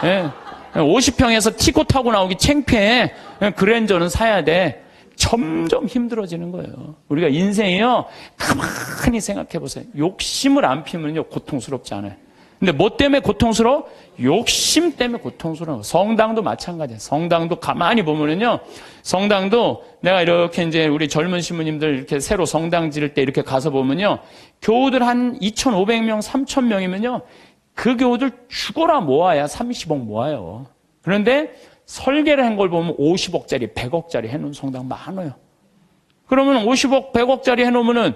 예. 50평에서 티코 타고 나오기 창피해. 그랜저는 사야 돼. 점점 힘들어지는 거예요. 우리가 인생이요, 가만히 생각해 보세요. 욕심을 안 피면요, 고통스럽지 않아요. 근데 뭐 때문에 고통스러워? 욕심 때문에 고통스러워. 성당도 마찬가지예요. 성당도 가만히 보면은요, 성당도 내가 이렇게 이제 우리 젊은 신부님들 이렇게 새로 성당 지을 때 이렇게 가서 보면요, 교우들 한 2,500명, 3,000명이면요, 그 교우들 죽어라 모아야 30억 모아요. 그런데 설계를 한 걸 보면 50억짜리, 100억짜리 해놓은 성당 많아요. 그러면 50억, 100억짜리 해놓으면은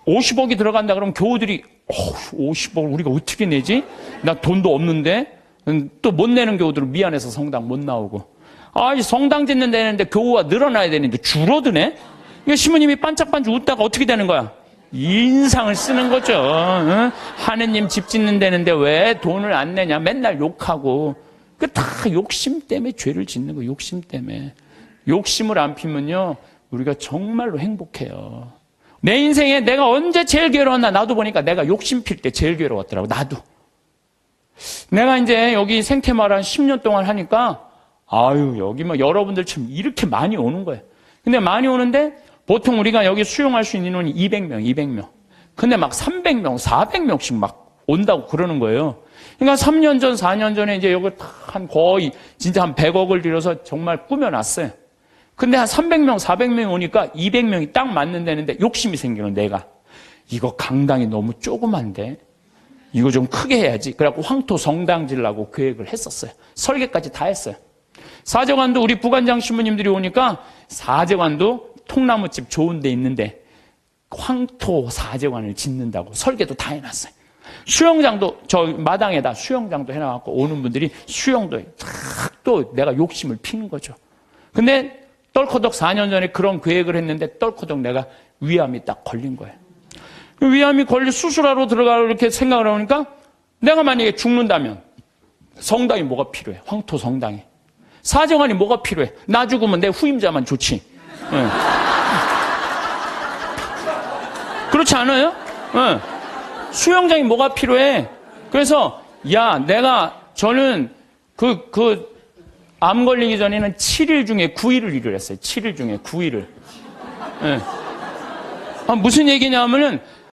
50억이 들어간다 그러면 교우들이 50억을 우리가 어떻게 내지? 나 돈도 없는데? 또 못 내는 교우들은 미안해서 성당 못 나오고. 이 성당 짓는 데는데 교우가 늘어나야 되는데 줄어드네? 이거 신부님이 반짝반짝 웃다가 어떻게 되는 거야? 인상을 쓰는 거죠. 응? 하느님 집 짓는 데는데 왜 돈을 안 내냐? 맨날 욕하고. 그 다 욕심 때문에 죄를 짓는 거예요. 욕심 때문에. 욕심을 안 피면요, 우리가 정말로 행복해요. 내 인생에 내가 언제 제일 괴로웠나? 나도 보니까 내가 욕심 필 때 제일 괴로웠더라고. 나도. 내가 이제 여기 생태마을 한 10년 동안 하니까 여기 뭐 여러분들처럼 이렇게 많이 오는 거예요. 근데 많이 오는데 보통 우리가 여기 수용할 수 있는 인원이 200명. 근데 막 300명, 400명씩 막 온다고 그러는 거예요. 그러니까 3년 전, 4년 전에 이제 여기 한 거의 진짜 한 100억을 들여서 정말 꾸며놨어요. 근데 한 300명, 400명 오니까 200명이 딱 맞는 데는데 욕심이 생기는 내가. 이거 강당이 너무 조그만데 이거 좀 크게 해야지. 그래갖고 황토 성당 지으려고 계획을 했었어요. 설계까지 다 했어요. 사제관도 우리 부관장 신부님들이 오니까 사제관도 통나무집 좋은 데 있는데 황토 사제관을 짓는다고 설계도 다 해놨어요. 수영장도 저 마당에다 수영장도 해놔갖고 오는 분들이 수영도 또 내가 욕심을 피는 거죠. 근데 떨커덕 4년 전에 그런 계획을 했는데 떨커덕 내가 위암이 딱 걸린 거예요. 위암이 걸려 수술하러 들어가려고 이렇게 생각을 하니까 내가 만약에 죽는다면 성당이 뭐가 필요해? 황토 성당이. 사정관이 뭐가 필요해? 나 죽으면 내 후임자만 좋지. 네. 그렇지 않아요? 네. 수영장이 뭐가 필요해? 그래서 저는 암 걸리기 전에는 7일 중에 9일을 일을 했어요. 7일 중에 9일을. 네. 무슨 얘기냐면은